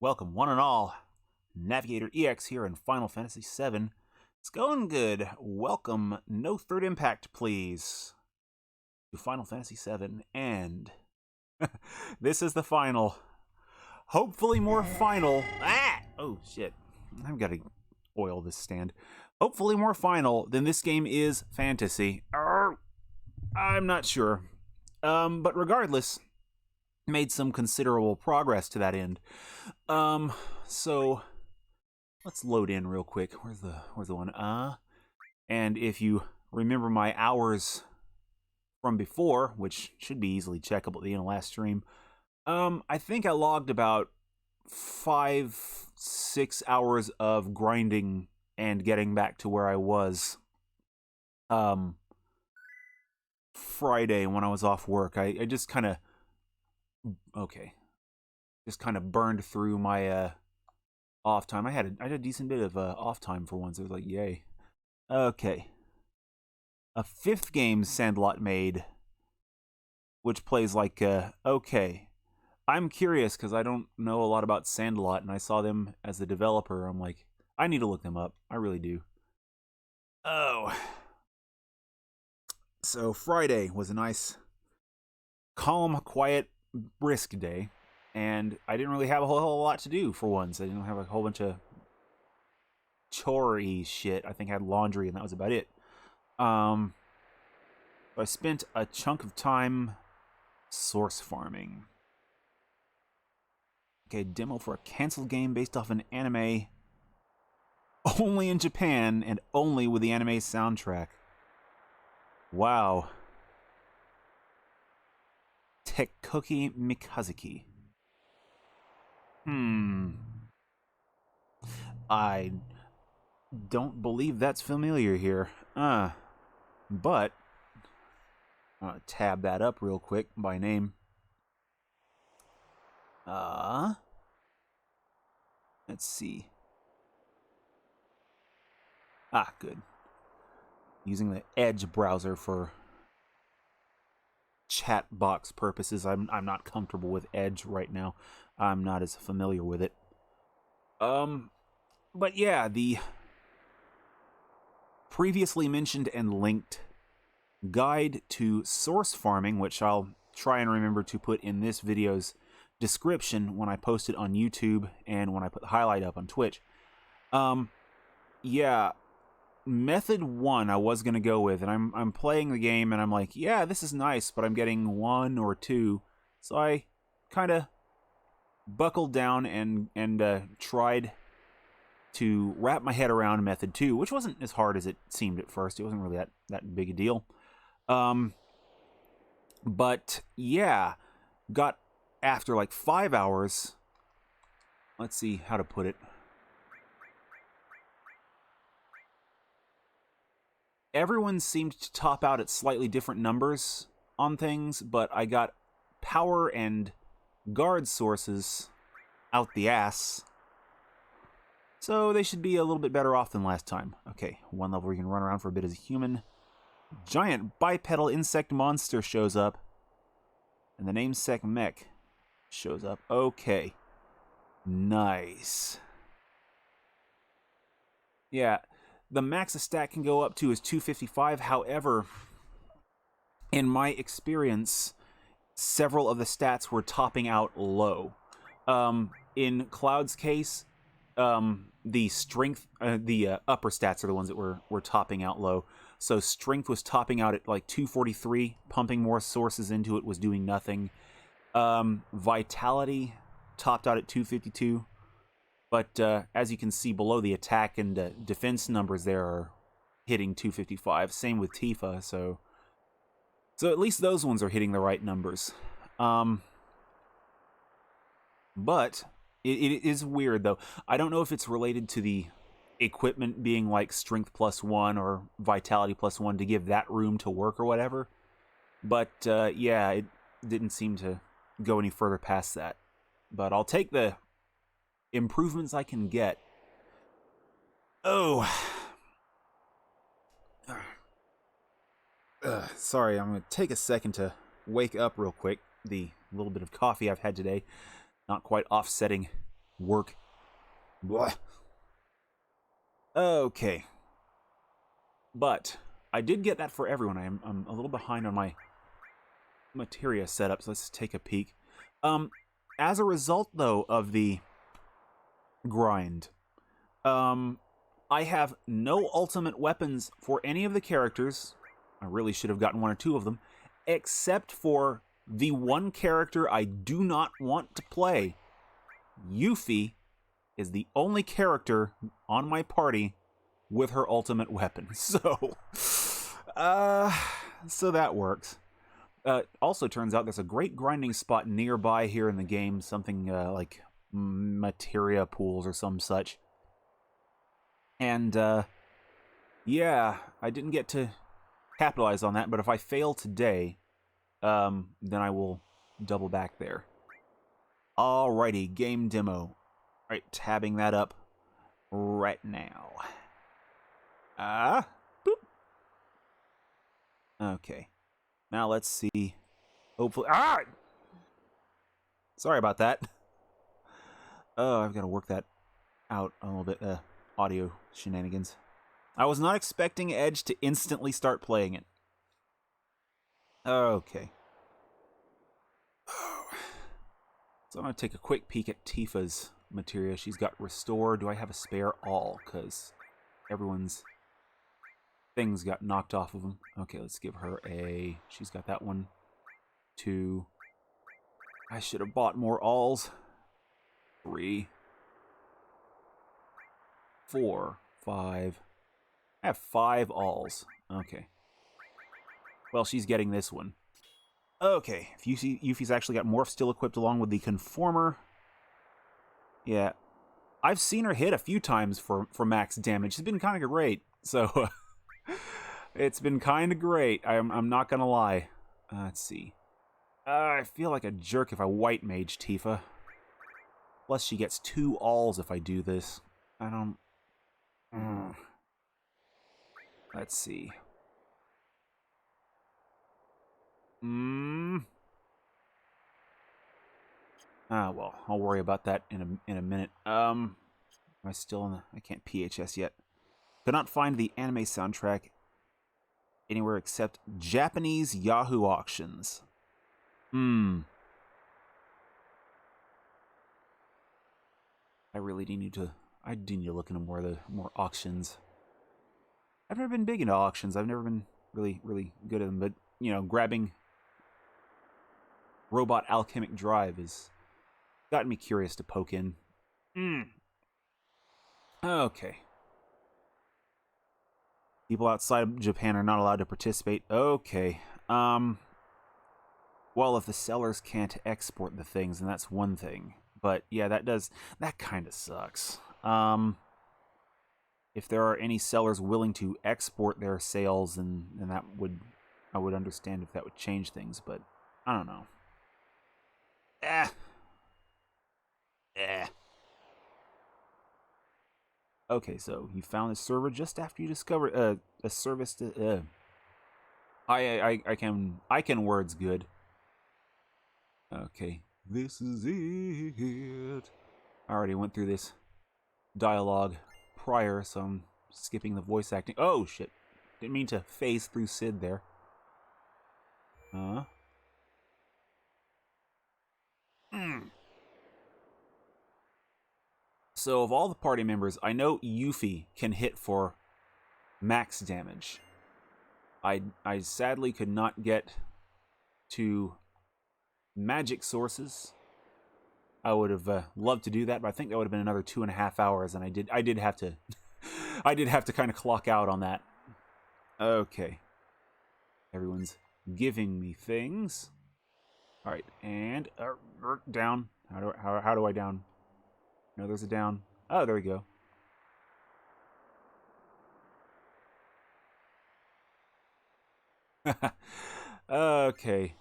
Welcome, one and all. NavigatorEX here in Final Fantasy VII. It's going good. Welcome, no third impact, please, to Final Fantasy VII. And this is the final. Hopefully more final. Oh, shit. I've got to oil this stand. Hopefully more final than this game is fantasy. I'm not sure. But regardless, made some considerable progress to that end. So let's load in real quick. Where's the one? And if you remember my hours from before, which should be easily checkable at the end of last stream, I think I logged about 5-6 hours of grinding and getting back to where I was Friday when I was off work. I just kind of burned through my off time. I had a decent bit of off time for once. It was like, yay. Okay. A fifth game Sandlot made, which plays like, okay. I'm curious because I don't know a lot about Sandlot, and I saw them as the developer. I'm like, I need to look them up. I really do. Oh. So Friday was a nice, calm, quiet, brisk day. And I didn't really have a whole lot to do for once. I didn't have a whole bunch of chore-y shit. I think I had laundry and that was about it. I spent a chunk of time source farming. Okay, demo for a canceled game based off an anime only in Japan and only with the anime soundtrack. Wow. Tekkoki Mikazuki. I don't believe that's familiar here. But I'll tab that up real quick by name. Let's see. Good. Using the Edge browser for chat box purposes. I'm not comfortable with Edge right now. I'm not as familiar with it. But yeah, the previously mentioned and linked guide to source farming, which I'll try and remember to put in this video's description when I post it on YouTube and when I put the highlight up on Twitch. Yeah, method 1 I was going to go with, and I'm playing the game and I'm like, yeah, this is nice, but I'm getting 1 or 2. So I kind of buckled down and tried to wrap my head around method 2, which wasn't as hard as it seemed at first. It wasn't really that big a deal. But yeah, got after like 5 hours. Let's see how to put it. Everyone seemed to top out at slightly different numbers on things, but I got power and guard sources out the ass. So they should be a little bit better off than last time. Okay, one level where you can run around for a bit as a human. Giant bipedal insect monster shows up. And the namesake mech shows up. Okay. Nice. Yeah, the max a stat can go up to is 255. However, in my experience, several of the stats were topping out low. In Cloud's case, the strength, the upper stats are the ones that were topping out low. So strength was topping out at like 243. Pumping more sources into it was doing nothing. Vitality topped out at 252. But as you can see below, the attack and defense numbers there are hitting 255. Same with Tifa, so at least those ones are hitting the right numbers. But it is weird, though. I don't know if it's related to the equipment being like strength +1 or vitality +1 to give that room to work or whatever. But yeah, it didn't seem to go any further past that. But I'll take the improvements I can get. Oh. Sorry, I'm going to take a second to wake up real quick. The little bit of coffee I've had today, not quite offsetting work. Blah. Okay. But I did get that for everyone. I'm a little behind on my materia setup, so let's take a peek. As a result, though, of the grind, I have no ultimate weapons for any of the characters. I really should have gotten one or two of them, except for the one character I do not want to play. Yuffie is the only character on my party with her ultimate weapon. So that works. Also turns out there's a great grinding spot nearby here in the game, something like materia pools or some such. And yeah, I didn't get to capitalize on that, but if I fail today, then I will double back there. Alrighty, game demo. Alright, tabbing that up right now. Boop. Okay. Now let's see. Hopefully, sorry about that. Oh, I've got to work that out a little bit. Audio shenanigans. I was not expecting Edge to instantly start playing it. Okay. So I'm going to take a quick peek at Tifa's materia. She's got Restore. Do I have a spare all? Because everyone's things got knocked off of them. Okay, let's give her a... She's got that one. 2. I should have bought more alls. 3. 4. 5. I have 5 alls. Okay. Well, she's getting this one. Okay, Yuffie's actually got Morph still equipped along with the Conformer. Yeah. I've seen her hit a few times for max damage. It's been kind of great. So, it's been kind of great. I'm not going to lie. Let's see. I feel like a jerk if I white mage Tifa. Plus, she gets 2 alls if I do this. I don't... Let's see. Well, I'll worry about that in a minute. Am I still in the... I can't PHS yet. Could not find the anime soundtrack anywhere except Japanese Yahoo auctions. I really need to... I do need to look into more auctions. I've never been big into auctions. I've never been really good at them. But, you know, grabbing Robot Alchemic Drive has gotten me curious to poke in. Okay. People outside of Japan are not allowed to participate. Okay. Well, if the sellers can't export the things, then that's one thing. But yeah, that kind of sucks. If there are any sellers willing to export their sales, then I would understand if that would change things, but I don't know. Okay, so you found this server just after you discovered a service to I can words good. Okay, this is it. I already went through this dialogue prior, so I'm skipping the voice acting. Oh shit! Didn't mean to phase through Sid there. So of all the party members, I know Yuffie can hit for max damage. I sadly could not get to magic sources. I would have loved to do that, but I think that would have been another 2.5 hours, and I did have to I did have to kind of clock out on that. Okay. Everyone's giving me things. All right, and down. How do I down? No, there's a down. Oh, there we go. Okay.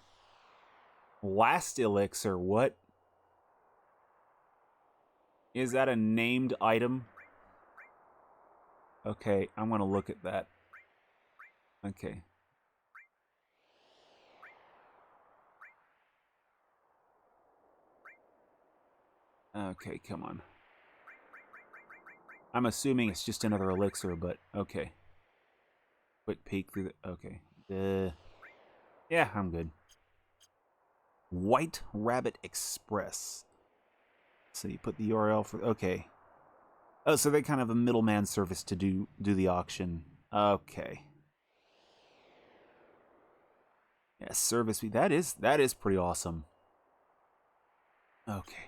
Last elixir, what? Is that a named item? Okay, I'm gonna look at that. Okay. Okay, come on. I'm assuming it's just another elixir, but okay. Quick peek through the... Okay. Yeah, I'm good. White Rabbit Express. So you put the URL for... Okay. Oh, so they kind of have a middleman service to do the auction. Okay. Yeah, service fee. That is pretty awesome. Okay.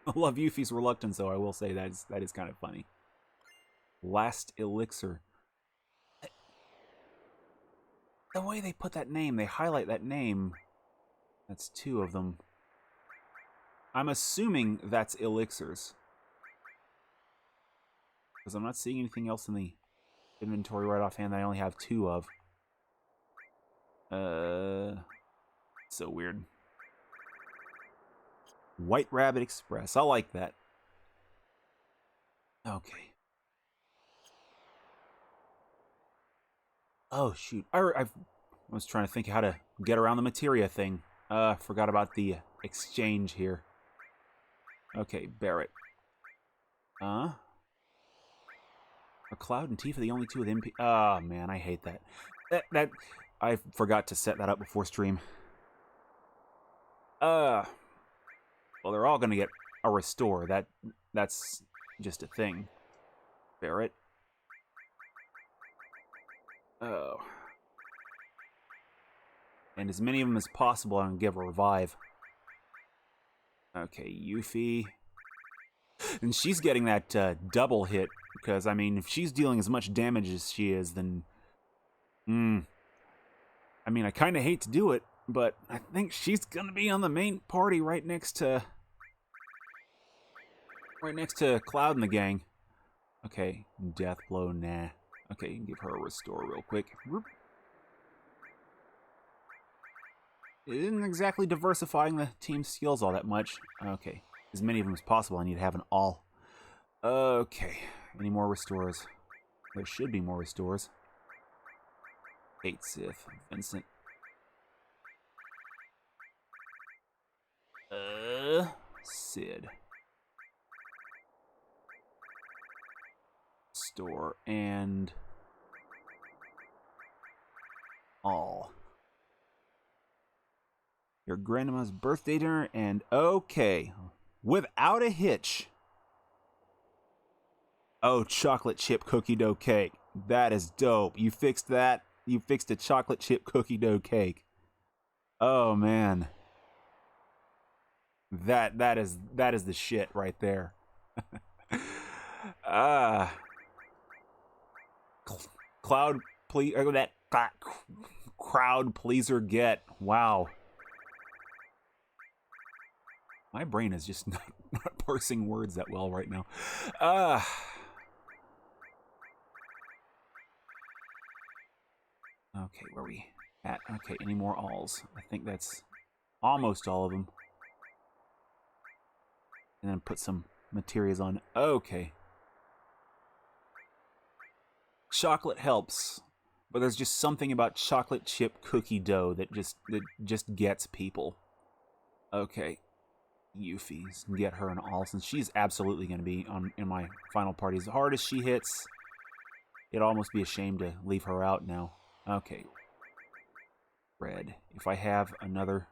I love Yuffie's reluctance, though. I will say that is kind of funny. Last elixir. The way they put that name, they highlight that name. That's 2 of them. I'm assuming that's elixirs. Because I'm not seeing anything else in the inventory right offhand that I only have 2 of. So weird. White Rabbit Express. I like that. Okay. Oh, shoot. I was trying to think how to get around the materia thing. Forgot about the exchange here. Okay, Barrett. Are Cloud and Tifa the only 2 with MP? Oh, man, I hate that. That I forgot to set that up before stream. Well, they're all gonna get a restore. That's just a thing. Barrett. Oh. And as many of them as possible, I'm gonna give a revive. Okay, Yuffie. And she's getting that double hit, because, I mean, if she's dealing as much damage as she is, then... I mean, I kind of hate to do it, but I think she's gonna be on the main party right next to Cloud and the gang. Okay, Death Blow, nah. Okay, you can give her a restore real quick. It isn't exactly diversifying the team's skills all that much. Okay, as many of them as possible. I need to have an all. Okay, any more restores? There should be more restores. 8 Sith, Vincent. Sid. Store and all. Your grandma's birthday dinner and okay. Without a hitch. Oh, chocolate chip cookie dough cake. That is dope. You fixed that? You fixed a chocolate chip cookie dough cake. Oh man. That is the shit right there. Cloud please that crowd pleaser get. Wow. My brain is just not parsing words that well right now. Okay, where are we at? Okay, any more alls? I think that's almost all of them. And then put some materials on. Okay. Chocolate helps, but there's just something about chocolate chip cookie dough that just gets people. Okay. Yuffie's get her an all, since she's absolutely going to be in my final party. As hard as she hits, it'd almost be a shame to leave her out now. Okay. Red. If I have another...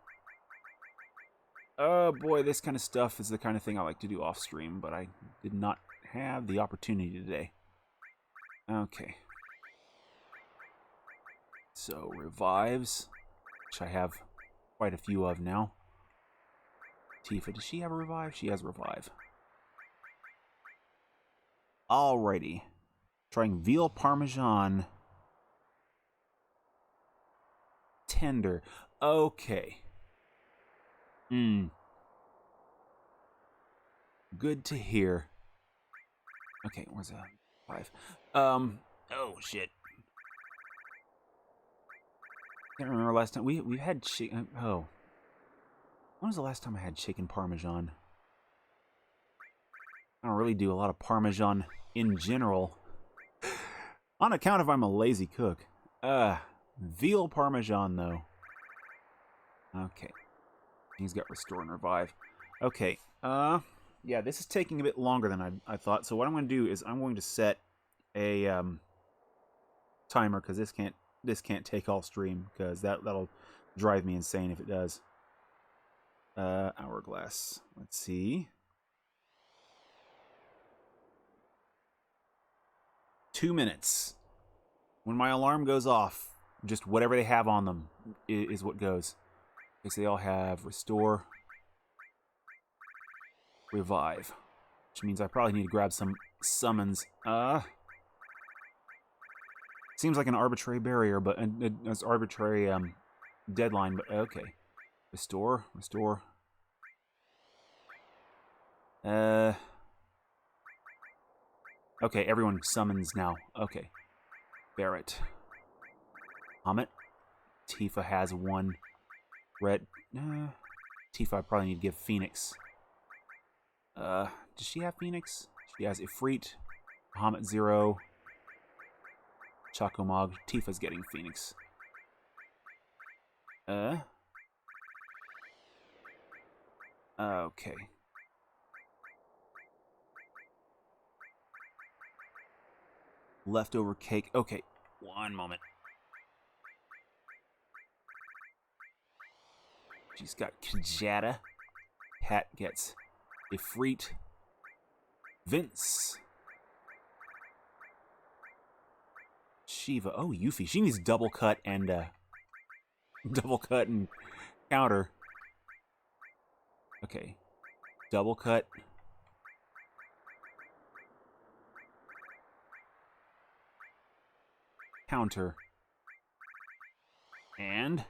Oh boy, this kind of stuff is the kind of thing I like to do off stream, but I did not have the opportunity today. Okay. So, revives, which I have quite a few of now. Tifa, does she have a revive? She has a revive. Alrighty. Trying veal parmesan. Tender. Okay. Good to hear. Okay, where's that? 5. Oh shit. Can't remember last time we had chicken. Oh. When was the last time I had chicken parmesan? I don't really do a lot of parmesan in general. On account of I'm a lazy cook. Veal parmesan though. Okay. He's got restore and revive. Okay. Yeah, this is taking a bit longer than I thought. So what I'm going to do is I'm going to set a timer, because this can't take all stream, because that'll drive me insane if it does. Hourglass. Let's see. 2 minutes. When my alarm goes off, just whatever they have on them is what goes. Because they all have restore, revive, which means I probably need to grab some summons. Seems like an arbitrary barrier, but it's arbitrary deadline. But okay, restore. Okay, everyone summons now. Okay, Barrett, Comet, Tifa has one. Red. Tifa I probably need to give Phoenix. Does she have Phoenix? She has Ifrit, Bahamut 0, Chocomog. Tifa's getting Phoenix. Okay. Leftover cake. Okay, one moment. She's got Kajata. Pat gets Ifrit. Vince. Shiva. Oh, Yuffie. She needs double cut and counter. Okay. Double cut. Counter. And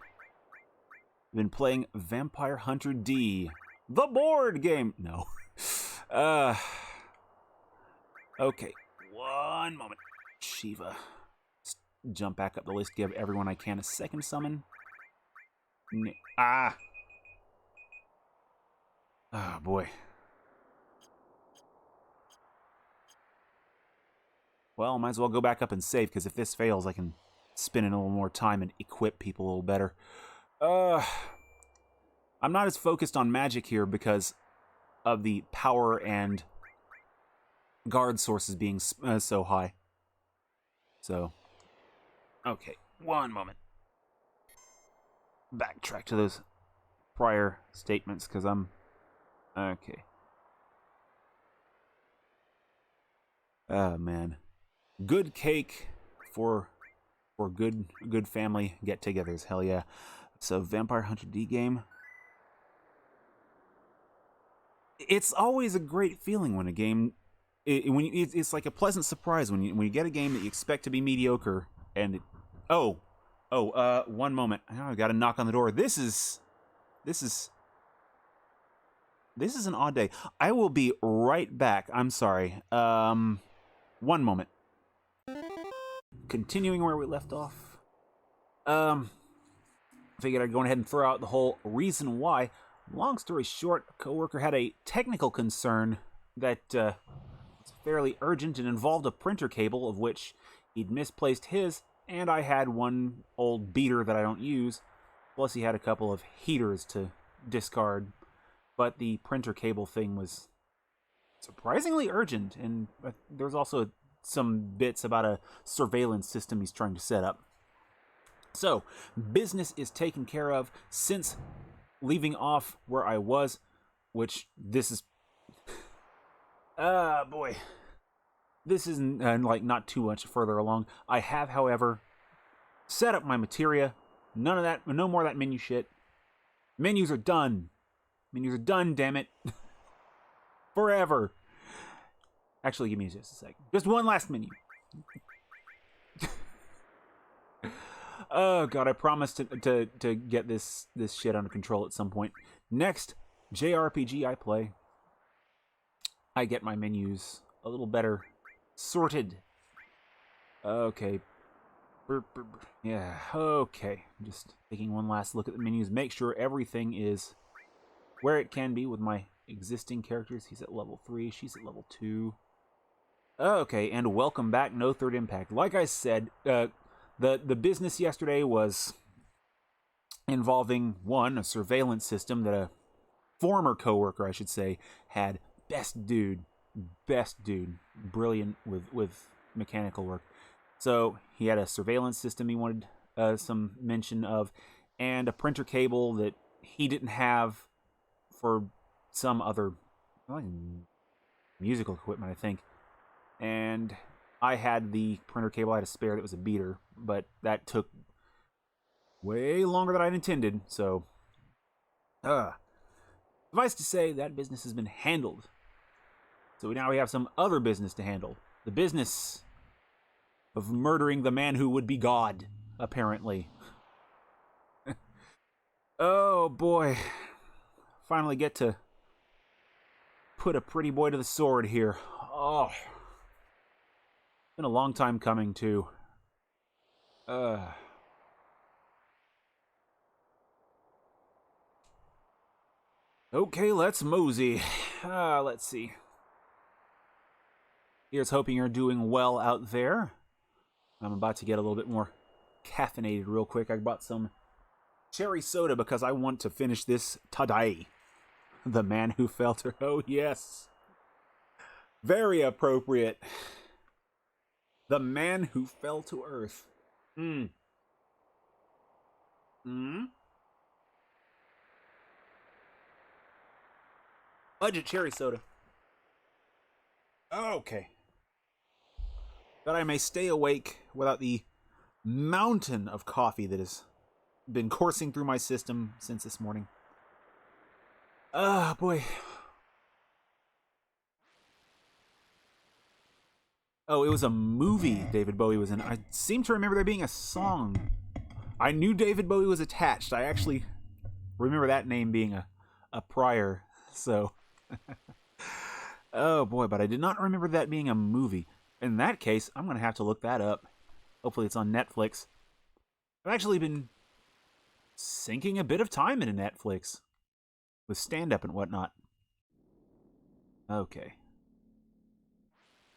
been playing Vampire Hunter D, the board game. No. Okay. One moment. Shiva. Let's jump back up the list. Give everyone I can a second summon. Oh, boy. Well, might as well go back up and save, because if this fails, I can spend in a little more time and equip people a little better. I'm not as focused on magic here because of the power and guard sources being so high. So, okay, one moment. Backtrack to those prior statements, because I'm... Okay. Oh, man. Good cake for good family get-togethers. Hell yeah. So, Vampire Hunter D game. It's always a great feeling when a game... It's like a pleasant surprise when you get a game that you expect to be mediocre, and... one moment. I gotta knock on the door. This is an odd day. I will be right back. I'm sorry. One moment. Continuing where we left off. Figured I'd go ahead and throw out the whole reason why. Long story short, a coworker had a technical concern that was fairly urgent and involved a printer cable, of which he'd misplaced his, and I had one old beater that I don't use, plus he had a couple of heaters to discard. But the printer cable thing was surprisingly urgent, and there's also some bits about a surveillance system he's trying to set up. So, business is taken care of since leaving off where I was, which this is... boy. This is not too much further along. I have, however, set up my materia. None of that, no more of that menu shit. Menus are done. Menus are done, damn it. Forever. Actually, give me just a second. Just one last menu. Oh god, I promised to get this shit under control at some point. Next JRPG I play, I get my menus a little better sorted. Okay. Yeah, okay. Just taking one last look at the menus. Make sure everything is where it can be with my existing characters. He's at level 3, she's at level 2. Okay, and welcome back, No Third Impact. Like I said, the business yesterday was involving, one, a surveillance system that a former coworker, I should say, had best dude. Best dude. Brilliant with mechanical work. So he had a surveillance system he wanted some mention of, and a printer cable that he didn't have for some other musical equipment, I think. And I had the printer cable. I had a spare that was a beater, but that took way longer than I'd intended, so suffice to say, that business has been handled. So now we have some other business to handle. The business of murdering the man who would be God, apparently. Oh boy. Finally get to put a pretty boy to the sword here. Oh. Been a long time coming, too. Okay, let's mosey. Let's see. Here's hoping you're doing well out there. I'm about to get a little bit more caffeinated real quick. I bought some cherry soda because I want to finish this today. The Man Who Fell to... Oh, yes. Very appropriate. The Man Who Fell to Earth. Budget cherry soda. Okay. That I may stay awake without the mountain of coffee that has been coursing through my system since this morning. Boy. Oh, it was a movie David Bowie was in. I seem to remember there being a song. I knew David Bowie was attached. I actually remember that name being a prior, so... Oh boy, but I did not remember that being a movie. In that case, I'm going to have to look that up. Hopefully it's on Netflix. I've actually been sinking a bit of time into Netflix with stand-up and whatnot. Okay.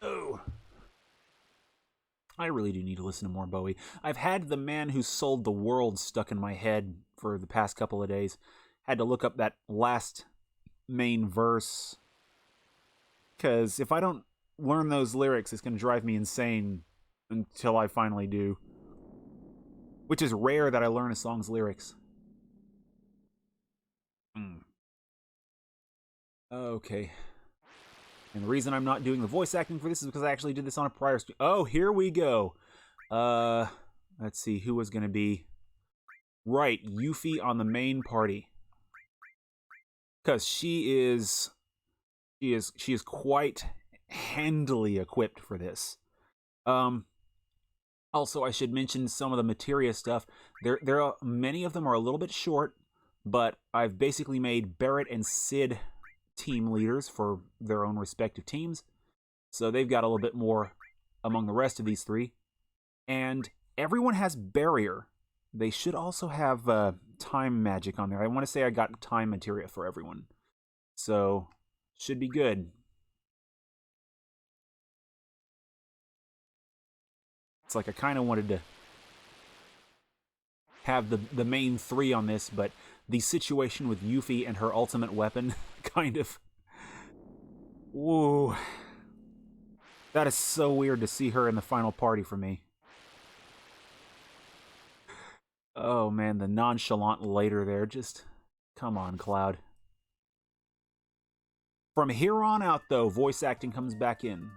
Oh. I really do need to listen to more Bowie. I've had The Man Who Sold the World stuck in my head for the past couple of days. Had to look up that last main verse, because if I don't learn those lyrics, it's going to drive me insane until I finally do. Which is rare that I learn a song's lyrics. Okay. And the reason I'm not doing the voice acting for this is because I actually did this on a prior stream. Oh, here we go. Let's see, who was going to be... Right, Yuffie on the main party. Because she is quite handily equipped for this. Also, I should mention some of the materia stuff. There are many of them are a little bit short, but I've basically made Barrett and Sid team leaders for their own respective teams. So they've got a little bit more among the rest of these three. And everyone has barrier. They should also have time magic on there. I want to say I got time materia for everyone. So, should be good. It's like I kind of wanted to have the main three on this, but the situation with Yuffie and her ultimate weapon kind of... Whoa. That is so weird to see her in the final party for me. Oh man, the nonchalant later there. Just, come on, Cloud. From here on out, though, voice acting comes back in.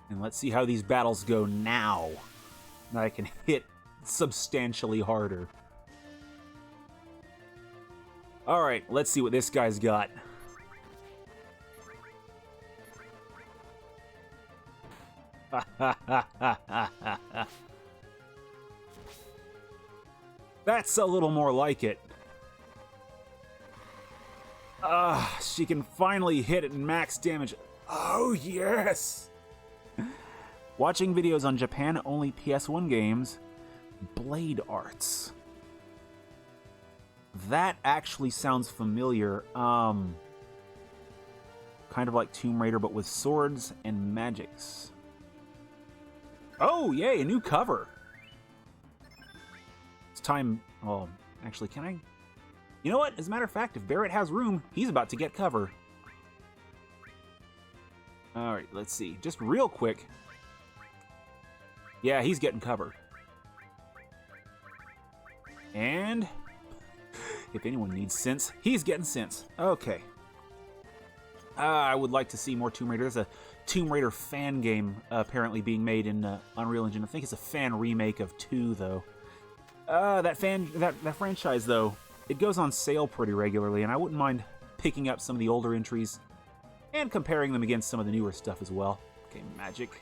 And let's see how these battles go now. That I can hit substantially harder. Alright, let's see what this guy's got. That's a little more like it. She can finally hit it in max damage. Oh, yes! Watching videos on Japan-only PS1 games. Blade Arts. That actually sounds familiar. Kind of like Tomb Raider, but with swords and magics. Oh, yay, a new cover. It's time... Oh, actually, can I... You know what? As a matter of fact, if Barrett has room, he's about to get cover. Alright, let's see. Just real quick. Yeah, he's getting cover. And... if anyone needs sense, he's getting sense. Okay. I would like to see more Tomb Raider. There's a Tomb Raider fan game apparently being made in Unreal Engine. I think it's a fan remake of 2, though. That franchise, though, it goes on sale pretty regularly, and I wouldn't mind picking up some of the older entries and comparing them against some of the newer stuff as well. Okay, magic.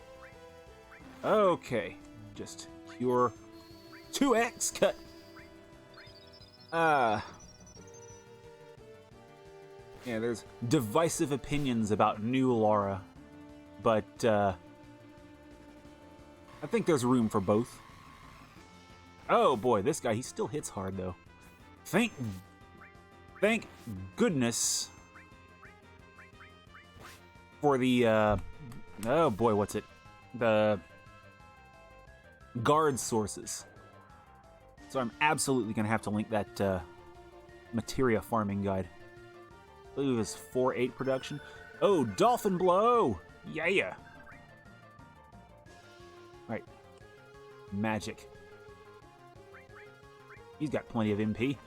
Okay, just pure 2x cut. Yeah, there's divisive opinions about new Lara, but I think there's room for both. Oh boy, this guy, he still hits hard though. Thank goodness for the, oh boy, what's it? The guard sources. So I'm absolutely going to have to link that materia farming guide. I believe it was 4.8 production. Oh, Dolphin Blow! Yeah! Alright. Magic. He's got plenty of MP.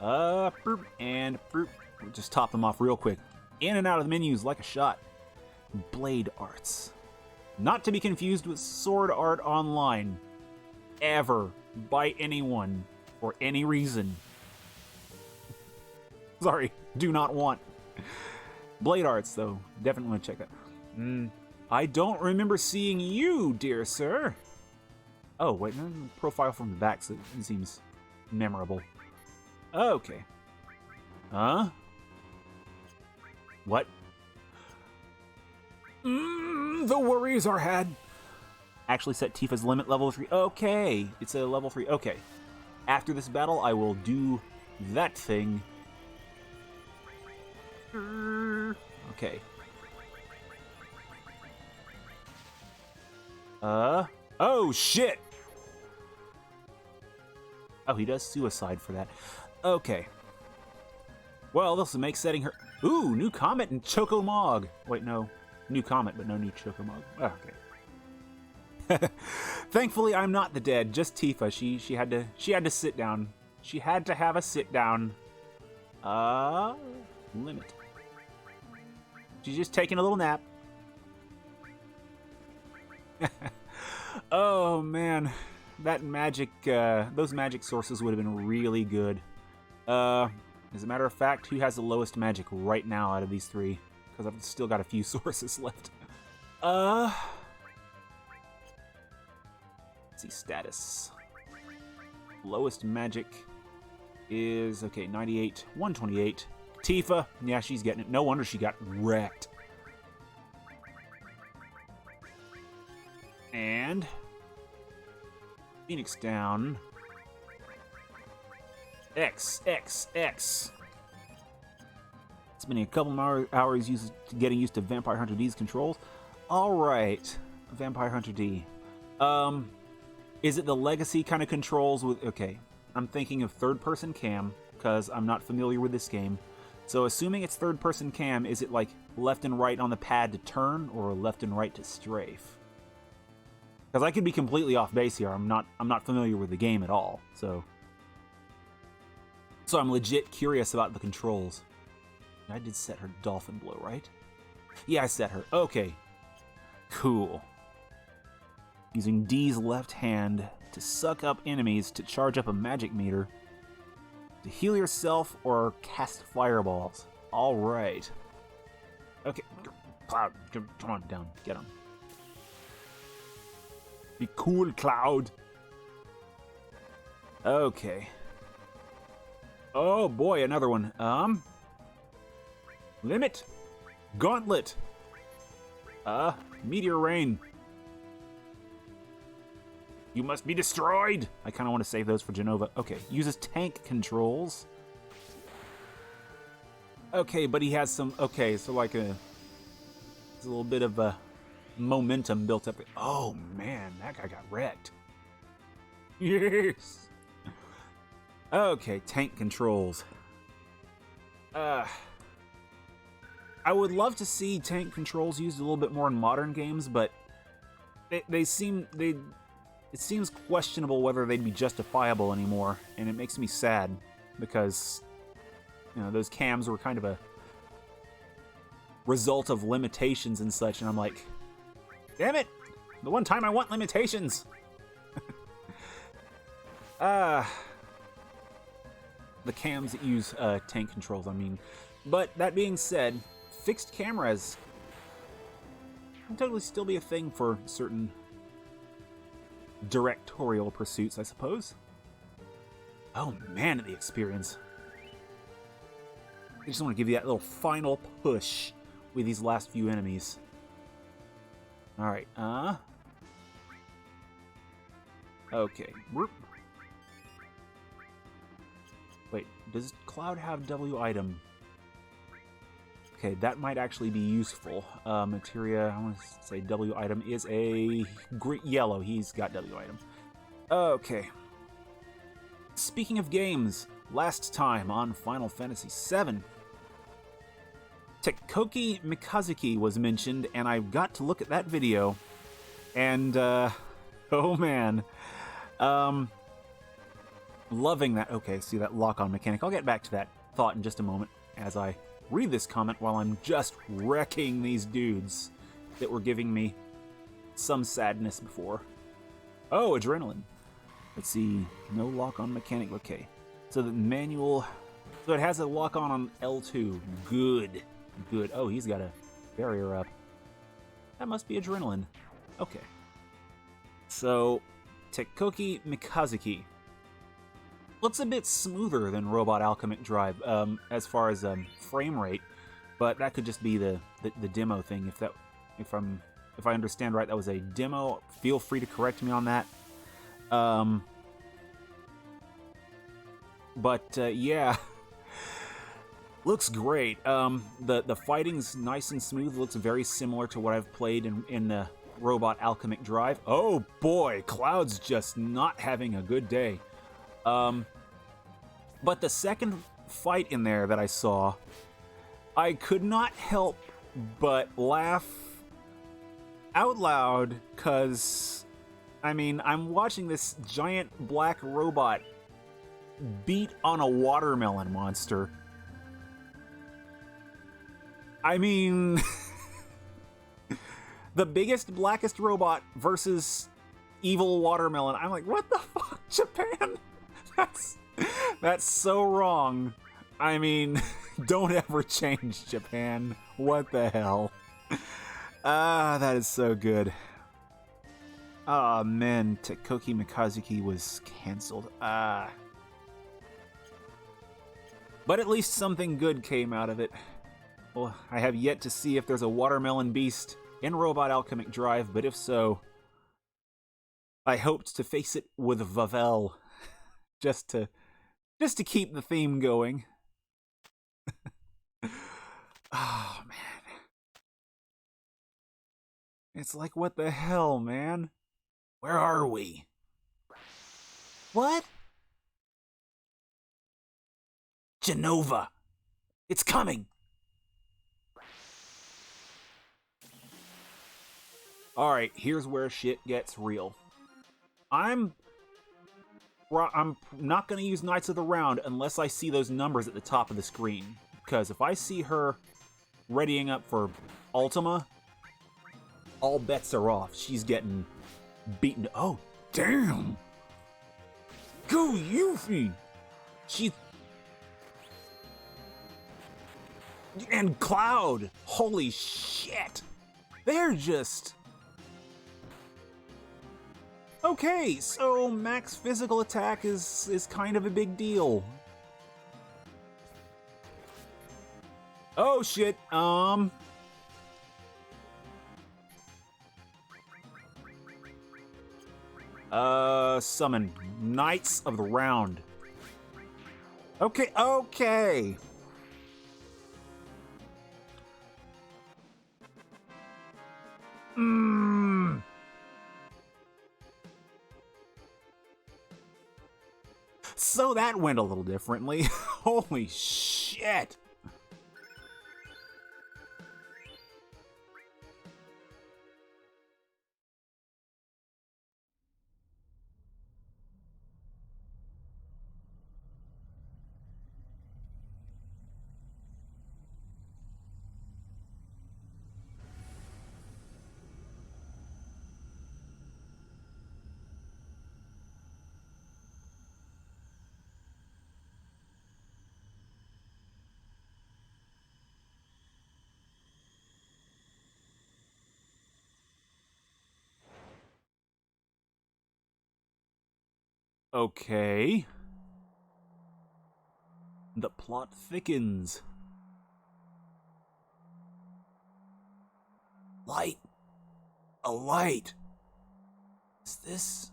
Boop, and boop. We'll just top him off real quick. In and out of the menus like a shot. Blade arts. Not to be confused with sword art online. Ever. By anyone. For any reason. Sorry. Do not want. Blade arts, though. Definitely want to check that. I don't remember seeing you, dear sir. Oh, wait. No, profile from the back, so it seems memorable. Okay. Huh? What? The worries are had. Actually set Tifa's limit level 3. Okay. It's a level 3. Okay. After this battle, I will do that thing. Okay. Oh, shit! Oh, he does suicide for that. Okay. Well, this will make setting her... Ooh, new Comet and Chocomog. Wait, no. New Comet, but no new Chocomog. Oh, okay. Thankfully, I'm not the dead, just Tifa. She had to sit down. She had to have a sit down. Limit. She's just taking a little nap. Oh man, that magic, those magic sources would have been really good. As a matter of fact, who has the lowest magic right now out of these three? Because I've still got a few sources left. Let's see, status. Lowest magic is, okay, 98, 128. Tifa, yeah, she's getting it. No wonder she got wrecked. And Phoenix down. X. It's been a couple hours getting used to Vampire Hunter D's controls. Alright, Vampire Hunter D. Is it the legacy kind of controls with... Okay, I'm thinking of third-person cam, because I'm not familiar with this game. So assuming it's third-person cam, is it like left and right on the pad to turn, or left and right to strafe? Because I could be completely off base here. I'm not familiar with the game at all. So I'm legit curious about the controls. I did set her Dolphin Blow, right? Yeah, I set her. Okay. Cool. Using D's left hand to suck up enemies to charge up a magic meter. To heal yourself or cast fireballs. Alright. Okay. Cloud, come on, down. Get him. Be cool, Cloud. Okay. Oh boy, another one. Limit. Gauntlet. Meteor Rain. You must be destroyed. I kind of want to save those for Genova. Okay, uses tank controls. Okay, but he has some... Okay, so like there's a little bit of momentum built up. Oh, man, that guy got wrecked. Yes. Okay, tank controls. I would love to see tank controls used a little bit more in modern games, but it seems questionable whether they'd be justifiable anymore, and it makes me sad because, you know, those cams were kind of a result of limitations and such, and I'm like, damn it! The one time I want limitations! The cams that use tank controls, I mean. But that being said, fixed cameras can totally still be a thing for certain directorial pursuits, I suppose. Oh man, the experience. I just want to give you that little final push with these last few enemies. Alright, okay. Wait, does Cloud have W item? Okay, that might actually be useful. Materia, I want to say W item is a yellow. He's got W item. Okay. Speaking of games, last time on Final Fantasy VII, Tekoki Mikazuki was mentioned, and I got to look at that video, and, oh man. Loving that. Okay, see that lock-on mechanic. I'll get back to that thought in just a moment as I read this comment while I'm just wrecking these dudes that were giving me some sadness before. Oh, adrenaline. Let's see. No lock-on mechanic. Okay. So the manual... So it has a lock-on on L2. Good. Good. Oh, he's got a barrier up. That must be adrenaline. Okay. So, Tekoki Mikazuki. Looks a bit smoother than Robot Alchemic Drive as far as frame rate, but that could just be the demo thing. If I understand right, that was a demo. Feel free to correct me on that. Yeah, looks great. The fighting's nice and smooth. Looks very similar to what I've played in the Robot Alchemic Drive. Oh boy, Cloud's just not having a good day. But the second fight in there that I saw, I could not help but laugh out loud, because, I mean, I'm watching this giant black robot beat on a watermelon monster. I mean, the biggest, blackest robot versus evil watermelon. I'm like, what the fuck, Japan? That's so wrong. I mean, don't ever change, Japan. What the hell? That is so good. Ah, man, Tekoki Mikazuki was canceled. But at least something good came out of it. Well, I have yet to see if there's a watermelon beast in Robot Alchemic Drive, but if so, I hoped to face it with Vavel, just to keep the theme going. Oh, man. It's like, what the hell, man? Where are we? What? Genova. It's coming. Alright, here's where shit gets real. I'm not going to use Knights of the Round unless I see those numbers at the top of the screen. Because if I see her readying up for Ultima, all bets are off. She's getting beaten. Oh, damn! Go, Yuffie! And Cloud! Holy shit! They're just... Okay, so max physical attack is kind of a big deal. Oh shit, summon Knights of the Round. Okay, okay. So that went a little differently. Holy shit! Okay. The plot thickens. Light. A light. Is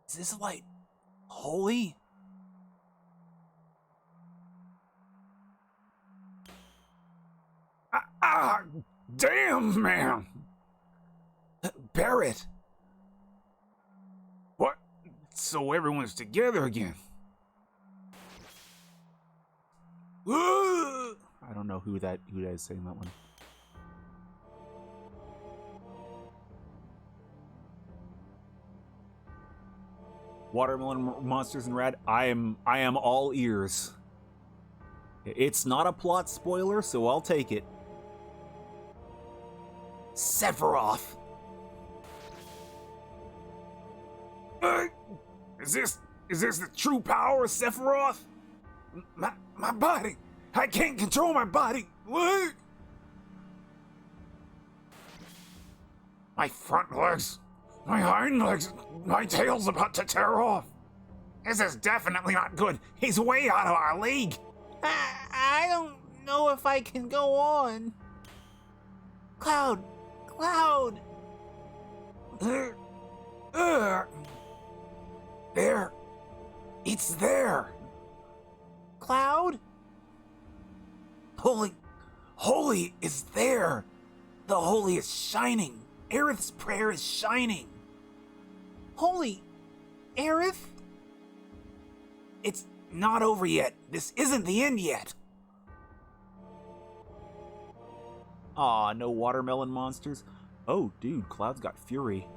this light holy? Damn, man. Barret. What? So everyone's together again. I don't know who that is saying that one. Watermelon monsters and rad. I am all ears. It's not a plot spoiler, so I'll take it. Sephiroth. Is this the true power of Sephiroth? My body. I can't control my body. What? My front legs. My hind legs. My tail's about to tear off. This is definitely not good. He's way out of our league. I don't know if I can go on. Cloud. There. It's there. Cloud? Holy is there. The holy is shining. Aerith's prayer is shining. Holy, Aerith? It's not over yet. This isn't the end yet. Aw, no watermelon monsters. Oh, dude, Cloud's got fury.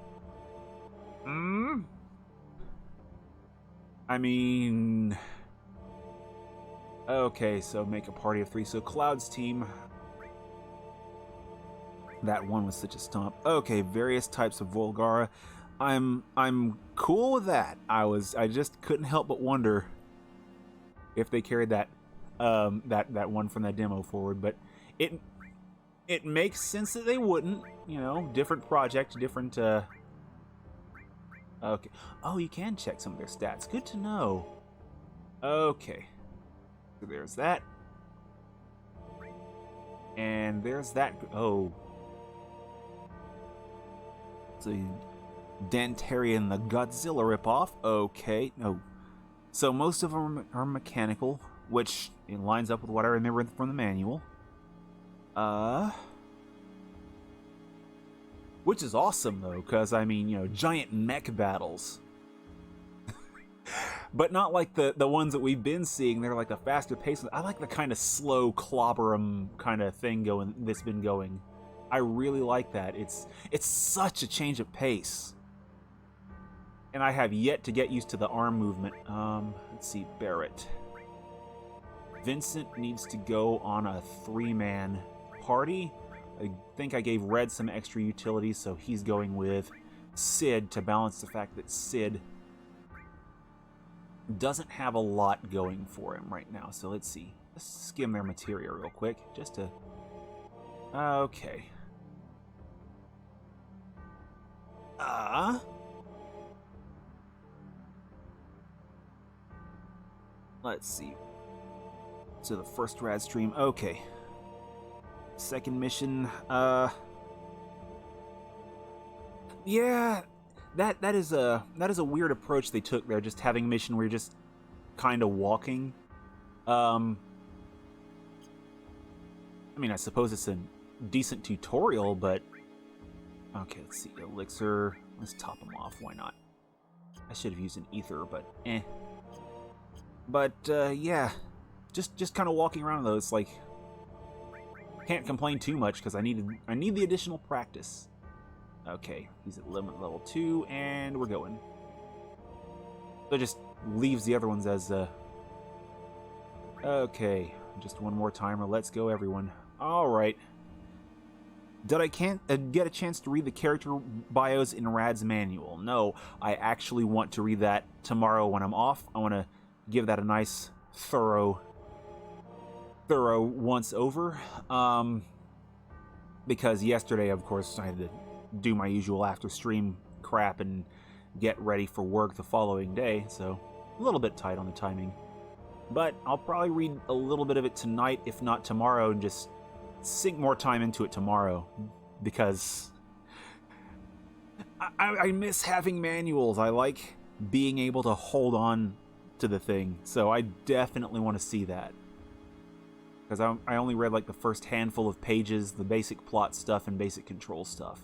I mean... Okay, so make a party of 3. So Cloud's team... That one was such a stomp. Okay, various types of Volgara. I'm cool with that. I just couldn't help but wonder if they carried that that one from that demo forward, but it makes sense that they wouldn't, you know, different project, different okay. Oh, you can check some of their stats. Good to know. Okay. So there's that. And there's that. Oh. So Dantarian the Godzilla ripoff. Okay. No. So most of them are mechanical, which it lines up with what I remember from the manual. Which is awesome, though, because, I mean, you know, giant mech battles. But not like the ones that we've been seeing. They're like a faster pace. I like the kind of slow clobber 'em kind of thing that's been going. I really like that. It's such a change of pace. And I have yet to get used to the arm movement. Let's see, Barret. Vincent needs to go on a 3-man party. I think I gave Red some extra utility, so he's going with Sid to balance the fact that Sid doesn't have a lot going for him right now. So let's see. Let's skim their materia real quick, just to... Okay. Let's see. So the first rad stream, okay. Second mission, yeah, that is a weird approach they took there, just having a mission where you're just kind of walking. I mean, I suppose it's a decent tutorial, but okay, let's see, elixir. Let's top them off. Why not? I should have used an ether, but eh. But, yeah. Just kind of walking around, though, it's like... Can't complain too much, because I need the additional practice. Okay, he's at level 2, and we're going. So it just leaves the other ones as, Okay, just one more timer. Let's go, everyone. Alright. Did I get a chance to read the character bios in Rad's manual? No, I actually want to read that tomorrow when I'm off. I want to give that a nice, thorough once over. Because yesterday, of course, I had to do my usual after-stream crap and get ready for work the following day, so a little bit tight on the timing. But I'll probably read a little bit of it tonight, if not tomorrow, and just sink more time into it tomorrow, because I miss having manuals. I like being able to hold on to the thing, so I definitely want to see that. Because I only read like the first handful of pages, the basic plot stuff and basic control stuff.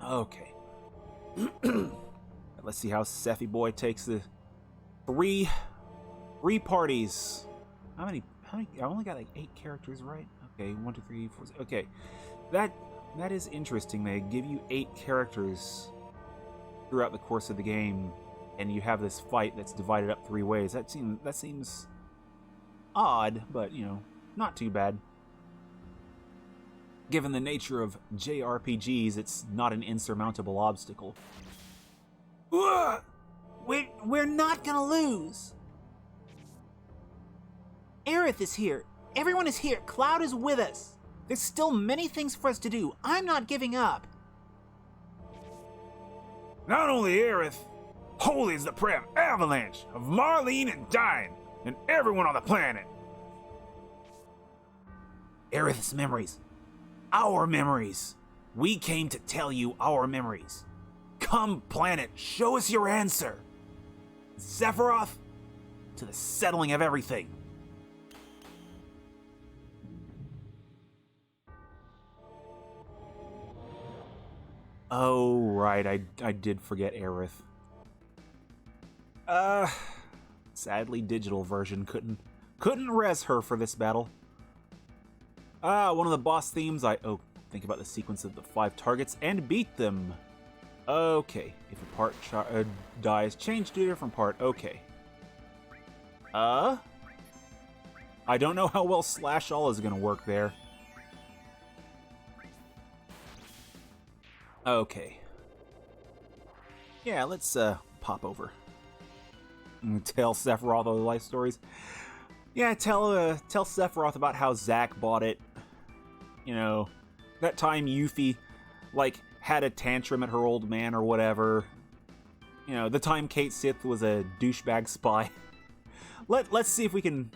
Okay. Let's see how Sephi Boy takes the three parties. How many? I only got like 8 characters, right? Okay, 1, 2, 3, 4. Okay, that is interesting. They give you 8 characters throughout the course of the game, and you have this fight that's divided up 3 ways. That seems odd, but you know, not too bad. Given the nature of JRPGs, it's not an insurmountable obstacle. We're not gonna lose. Aerith is here. Everyone is here. Cloud is with us. There's still many things for us to do. I'm not giving up. Not only Aerith, holy is the prayer of Avalanche, of Marlene and Dine, and everyone on the planet. Aerith's memories. Our memories. We came to tell you our memories. Come, planet, show us your answer. Sephiroth, to the settling of everything. Oh, right, I did forget Aerith. Sadly, digital version couldn't res her for this battle. One of the boss themes, think about the sequence of the 5 targets and beat them. Okay, if a part dies, change to a different part. Okay. I don't know how well Slash All is gonna work there. Okay. Yeah, let's pop over. And tell Sephiroth all the life stories. Yeah, tell Sephiroth about how Zack bought it. You know, that time Yuffie, like, had a tantrum at her old man or whatever. You know, the time Kate Sith was a douchebag spy. Let's see if we can...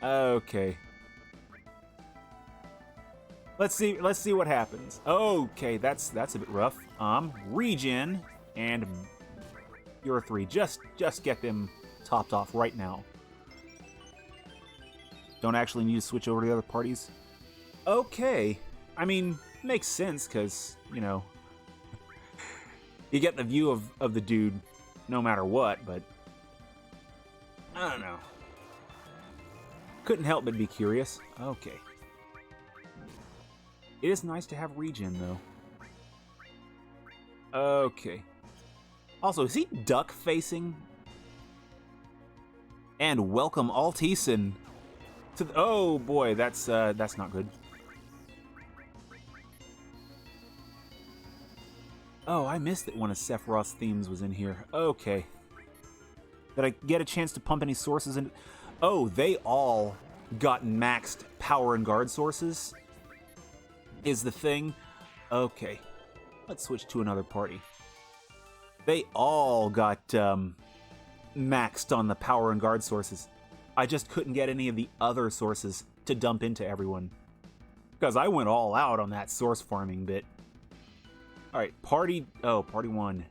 Okay. Let's see what happens. Okay, that's a bit rough. Regen and you're 3. Just get them topped off right now. Don't actually need to switch over to the other parties. Okay. I mean, makes sense, because, you know, you get the view of the dude no matter what, but I don't know. Couldn't help but be curious. Okay. It is nice to have regen, though. Okay. Also, is he duck-facing? And welcome Altisen to the... Oh, boy, that's not good. Oh, I missed that one of Sephiroth's themes was in here. Okay. Did I get a chance to pump any sources in? Oh, they all got maxed power and guard sources? Is the thing? Okay. Let's switch to another party. They all got maxed on the power and guard sources. I just couldn't get any of the other sources to dump into everyone. Because I went all out on that source farming bit. Alright, party 1.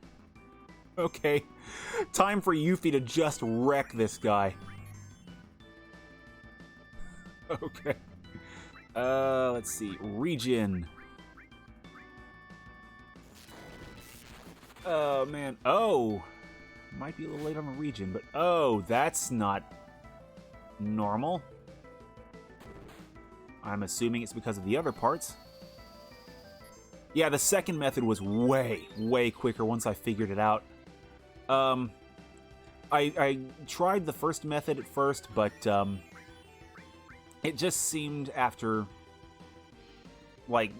Okay. Time for Yuffie to just wreck this guy. Okay. Let's see. Regen. Oh, man. Oh. Might be a little late on the region, but oh, that's not normal. I'm assuming it's because of the other parts. Yeah, the second method was way quicker once I figured it out. I tried the first method at first, but it just seemed after like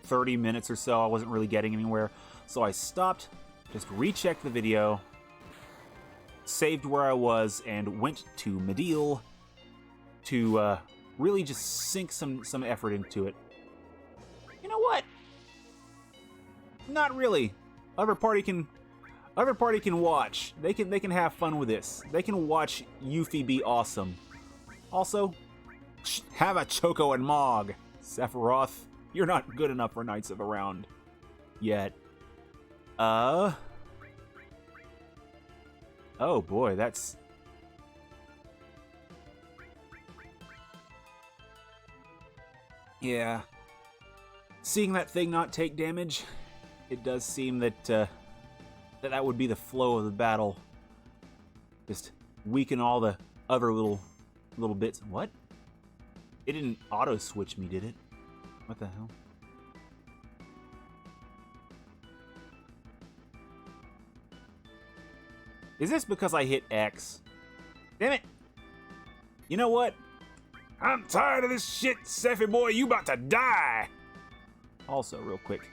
30 minutes or so I wasn't really getting anywhere. So I stopped, just rechecked the video, saved where I was, and went to Medial to really just sink some effort into it. You know what? Not really. Other party can watch. They can have fun with this. They can watch Yuffie be awesome. Also, have a Choco and Mog. Sephiroth, you're not good enough for Knights of the Round yet. Oh boy, that's... Yeah. Seeing that thing not take damage, it does seem that that would be the flow of the battle. Just weaken all the other little bits. What? It didn't auto-switch me, did it? What the hell? Is this because I hit X? Damn it! You know what? I'm tired of this shit, Sephi boy. You about to die! Also, real quick.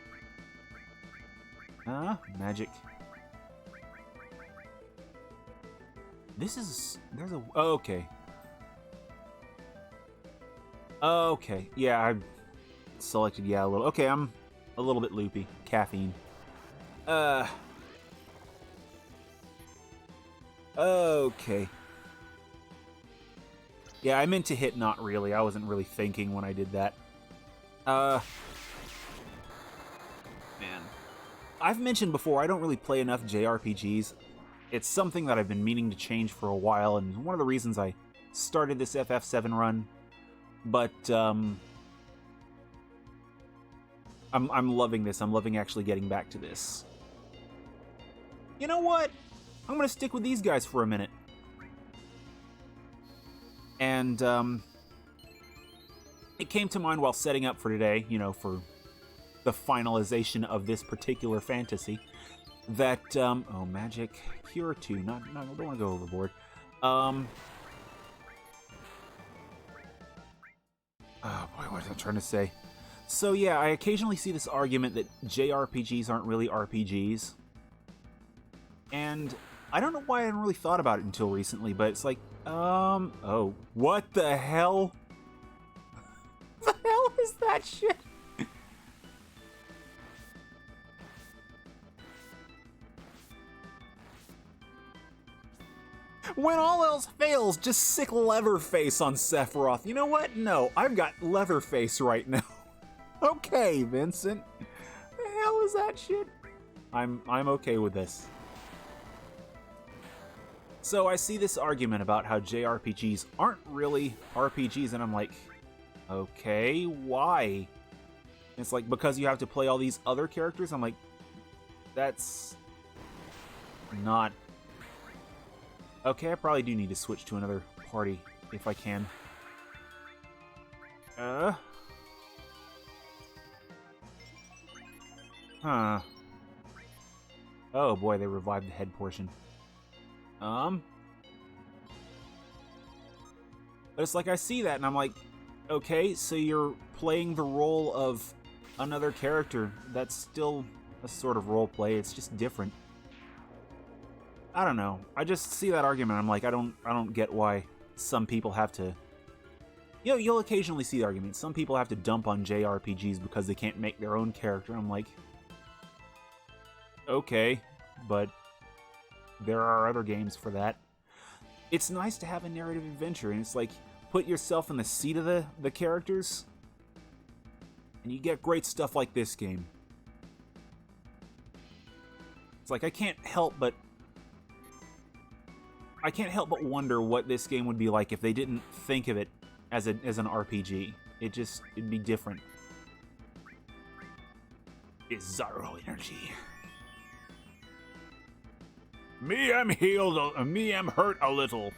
Magic. This is... There's a... Okay. Okay. Yeah, I selected yeah a little. Okay, I'm a little bit loopy. Caffeine. Okay. Yeah, I meant to hit not really. I wasn't really thinking when I did that. Man. I've mentioned before, I don't really play enough JRPGs. It's something that I've been meaning to change for a while, and one of the reasons I started this FF7 run. But, I'm loving this. I'm loving actually getting back to this. You know what? I'm gonna stick with these guys for a minute. And, it came to mind while setting up for today, you know, for the finalization of this particular fantasy, that, oh, magic, cure 2, no, I don't want to go overboard. Oh boy, what was I trying to say? So yeah, I occasionally see this argument that JRPGs aren't really RPGs. And I don't know why I hadn't really thought about it until recently, but it's like, oh, what the hell? The hell is that shit? When all else fails, just sick Leatherface on Sephiroth. You know what? No, I've got Leatherface right now. Okay, Vincent. The hell is that shit? I'm okay with this. So I see this argument about how JRPGs aren't really RPGs, and I'm like, okay, why? It's like, because you have to play all these other characters? I'm like, that's not... Okay, I probably do need to switch to another party, if I can. Huh. Oh boy, they revived the head portion. But it's like, I see that, and I'm like, okay, so you're playing the role of another character. That's still a sort of role play, it's just different. I don't know. I just see that argument. I'm like, I don't get why some people have to... You know, you'll occasionally see the argument. Some people have to dump on JRPGs because they can't make their own character. I'm like, okay, but there are other games for that. It's nice to have a narrative adventure, and it's like, put yourself in the seat of the characters, and you get great stuff like this game. It's like, I can't help but wonder what this game would be like if they didn't think of it as an RPG. It'd be different. It's Zaro energy. Me, I'm healed. Me, I'm hurt a little.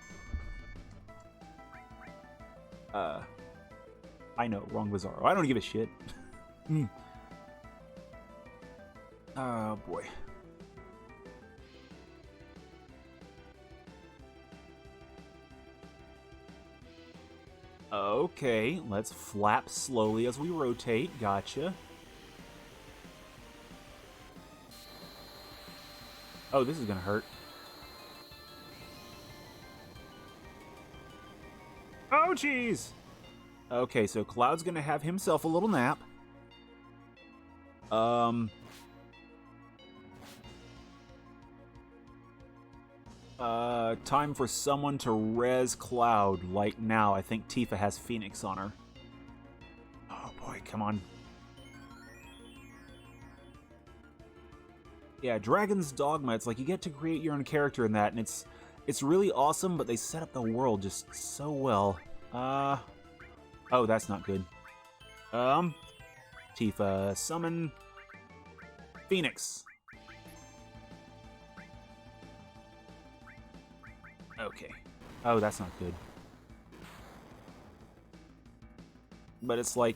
I know, wrong Bizarro. I don't give a shit. Oh, boy. Okay, let's flap slowly as we rotate. Gotcha. Oh, this is gonna hurt. Oh, jeez! Okay, so Cloud's gonna have himself a little nap. Time for someone to res Cloud, like now. I think Tifa has Phoenix on her. Oh boy, come on. Yeah, Dragon's Dogma, it's like you get to create your own character in that, and it's really awesome, but they set up the world just so well. Oh, that's not good. Tifa, summon Phoenix. Okay. Oh, that's not good. But it's like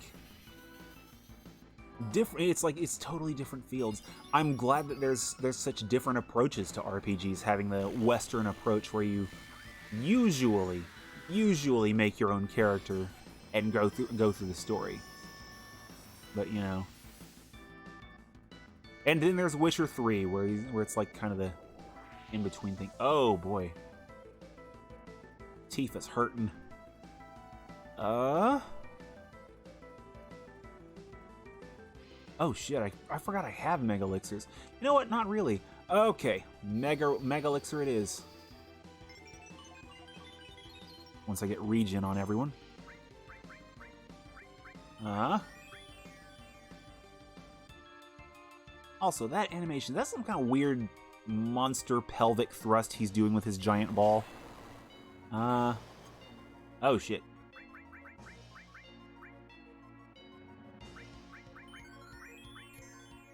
different. It's like it's totally different fields. I'm glad that there's such different approaches to RPGs, having the Western approach where you usually make your own character and go through the story. But you know. And then there's Witcher 3 where it's like kind of the in between thing. Oh boy. Tifa's hurting. Oh shit, I forgot I have Mega Elixirs. You know what? Not really. Okay, Mega Elixir it is. Once I get regen on everyone. Also, that animation, that's some kind of weird monster pelvic thrust he's doing with his giant ball. Oh shit.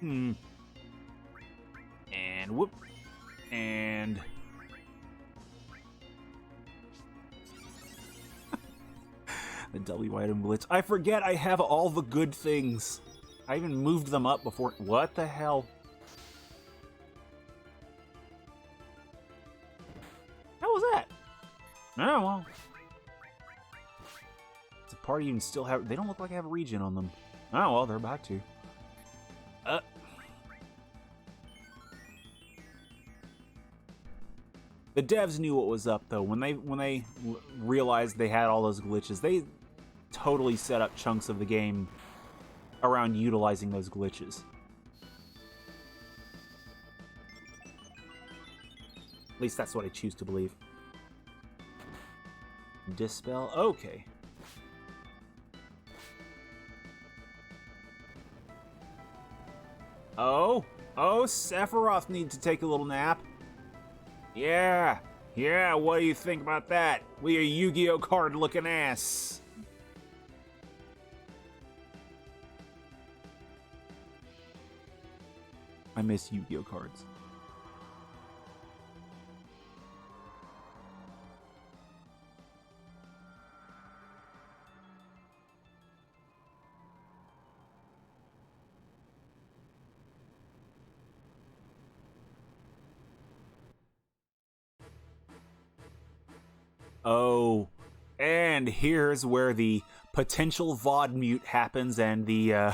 And whoop. And the W item glitch. I forget I have all the good things. I even moved them up before. What the hell? How was that? Oh, well. It's a party you can still have. They don't look like I have a regen on them. Oh, well, they're about to. The devs knew what was up, though. When they realized they had all those glitches, they totally set up chunks of the game around utilizing those glitches. At least that's what I choose to believe. Dispel? Okay. Oh, Sephiroth needs to take a little nap. Yeah, what do you think about that? We are Yu-Gi-Oh card looking ass. I miss Yu-Gi-Oh cards. Oh, and here's where the potential VOD mute happens and the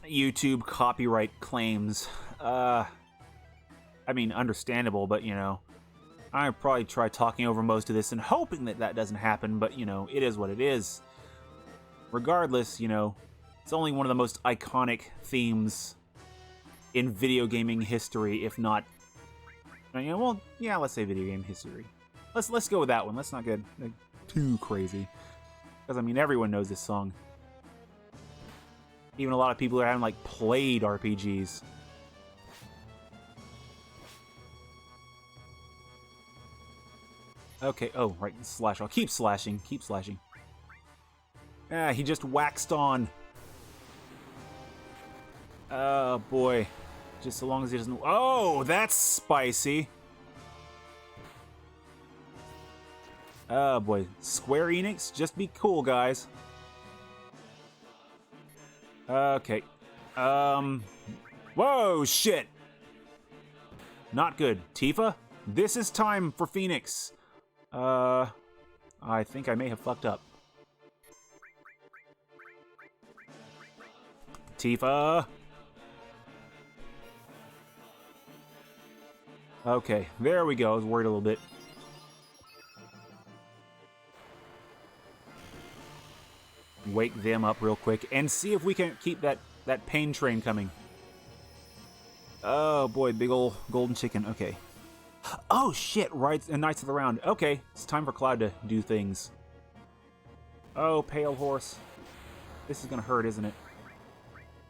YouTube copyright claims. I mean, understandable, but you know, I'd probably try talking over most of this and hoping that doesn't happen, but you know, it is what it is. Regardless, you know, it's only one of the most iconic themes in video gaming history, if not, you know, well, yeah, let's say video game history. Let's go with that one. Let's not get like, too crazy, because I mean, everyone knows this song. Even a lot of people who haven't like played RPGs. Okay, oh, right, slash. I'll keep slashing, keep slashing. Ah, he just waxed on. Oh, boy. Just so long as he doesn't... Oh, that's spicy. Oh, boy. Square Enix, just be cool, guys. Okay. Whoa, shit. Not good. Tifa, this is time for Phoenix. I think I may have fucked up. Tifa. Okay, there we go. I was worried a little bit. Wake them up real quick and see if we can keep that pain train coming. Oh boy, big ol' golden chicken. Okay. Oh shit, right, Knights of the Round. Okay, it's time for Cloud to do things. Oh, pale horse. This is gonna hurt, isn't it?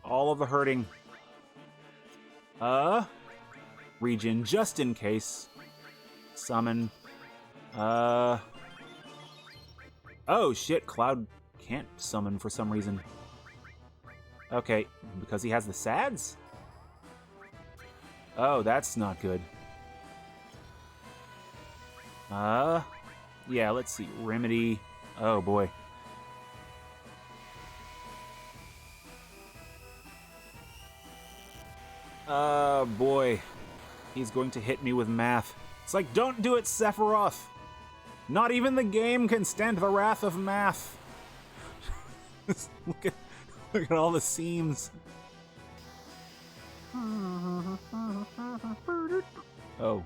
All of the hurting. Regen, just in case. Summon. Oh shit, Cloud can't summon for some reason. Okay, because he has the SADs? Oh, that's not good. Yeah, let's see. Remedy. Oh, boy. Oh, boy. He's going to hit me with math. It's like, don't do it, Sephiroth! Not even the game can stand the wrath of math. look at all the seams. Oh.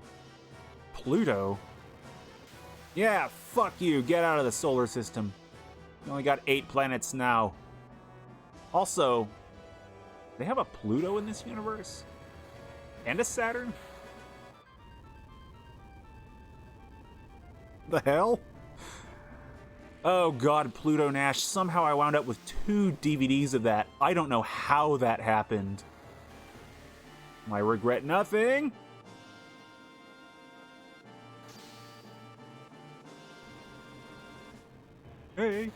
Pluto? Yeah, fuck you. Get out of the solar system. We only got 8 planets now. Also, they have a Pluto in this universe? And a Saturn? The hell? Oh god, Pluto Nash. Somehow I wound up with 2 DVDs of that. I don't know how that happened. I regret nothing. Hey.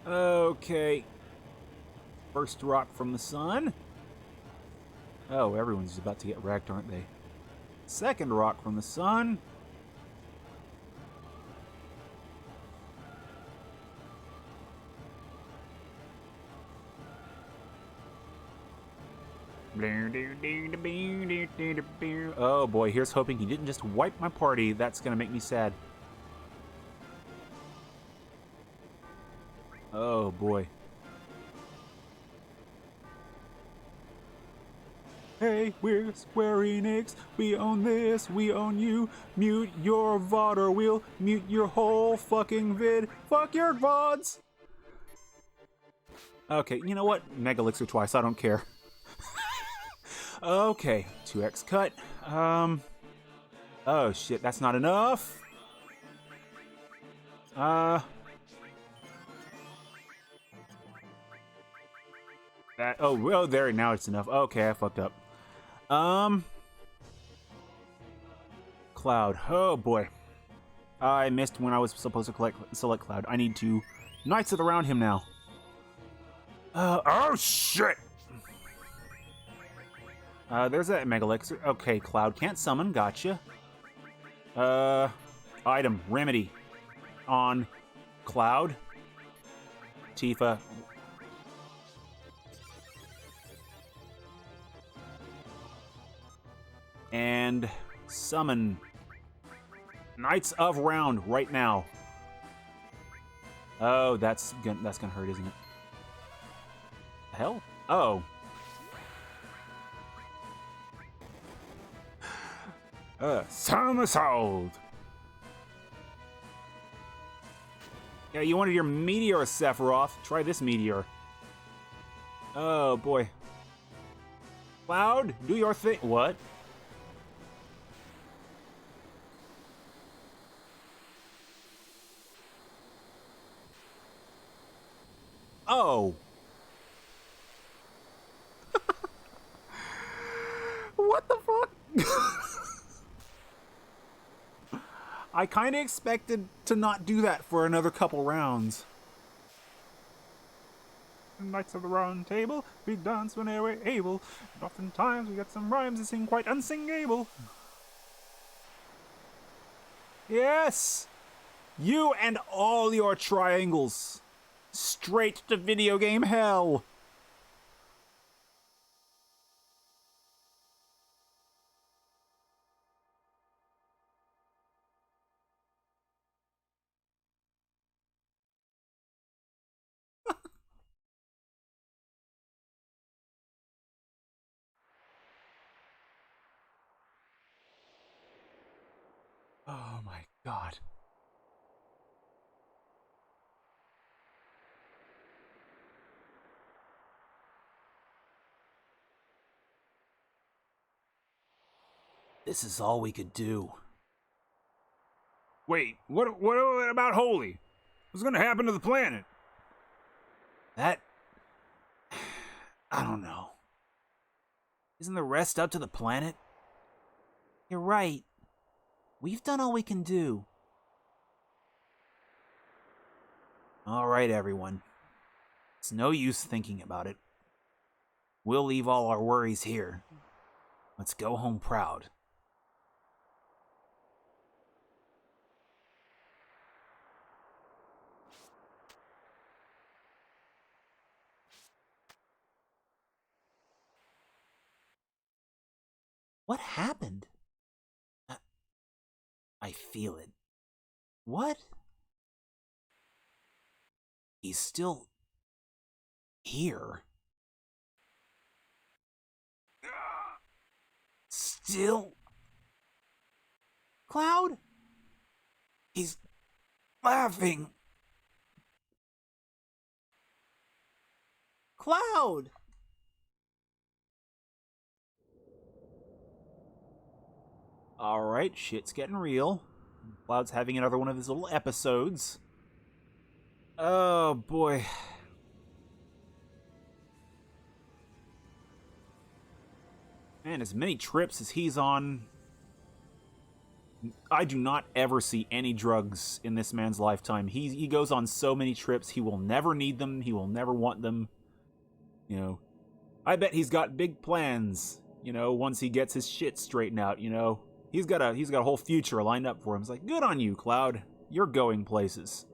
Okay. First rock from the sun. Oh, everyone's about to get wrecked, aren't they? Second rock from the sun. Oh boy, here's hoping he didn't just wipe my party. That's gonna make me sad. Oh boy. Hey, we're Square Enix. We own this, we own you. Mute your VOD or we'll mute your whole fucking vid. Fuck your VODs! Okay, you know what? Mega Elixir twice, I don't care. Okay, 2x cut. Oh shit, that's not enough. Oh, there, now it's enough. Okay, I fucked up. Cloud. Oh boy. I missed when I was supposed to select Cloud. I need to Knights of the Round him now. Oh shit! There's that Mega Elixir. Okay, Cloud can't summon, gotcha. Item, Remedy. On Cloud. Tifa. And summon Knights of Round right now. Oh, that's gonna hurt, isn't it? The hell? Oh. Somersault! Yeah, you wanted your meteor, Sephiroth. Try this meteor. Oh, boy. Cloud, do your thing. What? Oh. What the fuck? I kind of expected to not do that for another couple rounds. Knights of the Round Table, we dance whenever we're able, and oftentimes we get some rhymes that sing quite unsingable. Yes! You and all your triangles. Straight to video game hell. Oh my god. This is all we could do. Wait, what about Holy? What's gonna happen to the planet? That... I don't know. Isn't the rest up to the planet? You're right. We've done all we can do. All right, everyone. It's no use thinking about it. We'll leave all our worries here. Let's go home proud. What happened? I feel it. What? He's still here. Still? Cloud? He's laughing. Cloud! Alright, shit's getting real. Cloud's having another one of his little episodes. Oh, boy. Man, as many trips as he's on... I do not ever see any drugs in this man's lifetime. He goes on so many trips, he will never need them, he will never want them. You know, I bet he's got big plans, you know, once he gets his shit straightened out, you know. He's got a whole future lined up for him. It's like, good on you, Cloud. You're going places.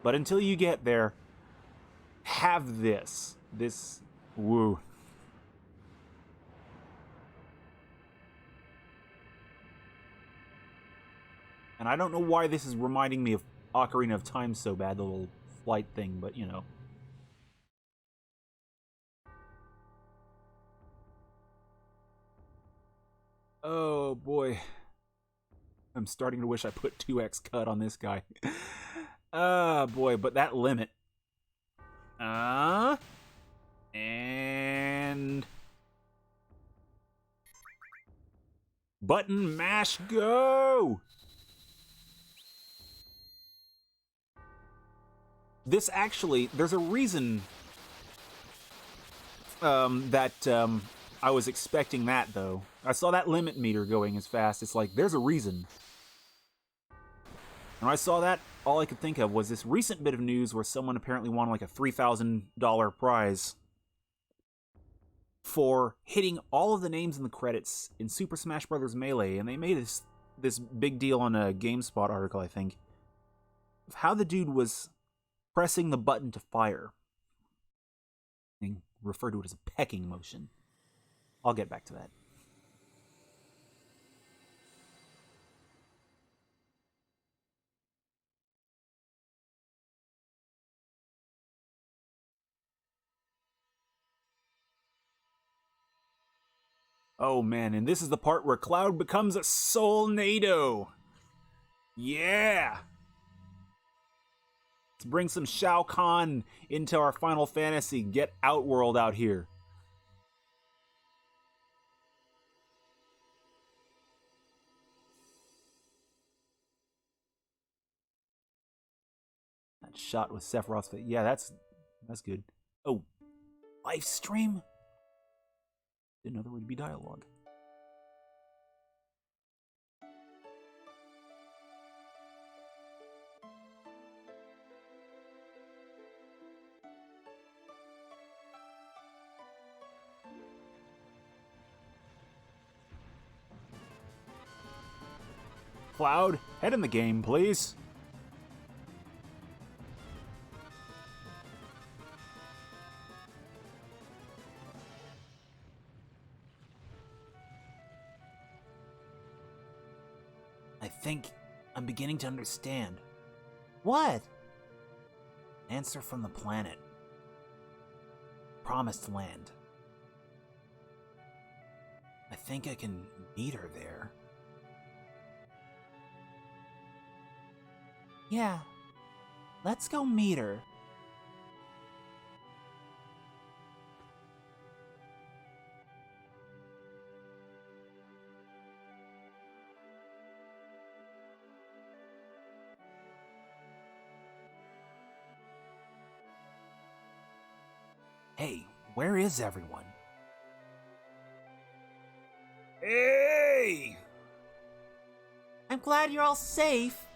But until you get there, have this. This, woo. And I don't know why this is reminding me of Ocarina of Time so bad, the little flight thing, but you know. Oh boy. I'm starting to wish I put 2x cut on this guy. Oh boy, but that limit. And... Button mash go! This actually, there's a reason that I was expecting that, though. I saw that limit meter going as fast. It's like, there's a reason. When I saw that, all I could think of was this recent bit of news where someone apparently won like a $3,000 prize for hitting all of the names in the credits in Super Smash Bros. Melee, and they made this big deal on a GameSpot article, I think, of how the dude was pressing the button to fire. They refer to it as a pecking motion. I'll get back to that. Oh man, and this is the part where Cloud becomes a Soulnado. Yeah! Let's bring some Shao Kahn into our Final Fantasy. Get Outworld out here. That shot with Sephiroth's face. Yeah, that's good. Oh, live stream? Didn't know there would be dialogue. Cloud, head in the game, please. I think I'm beginning to understand. What? Answer from the planet. Promised land. I think I can meet her there. Yeah, let's go meet her. Hey, where is everyone? Hey! I'm glad you're all safe.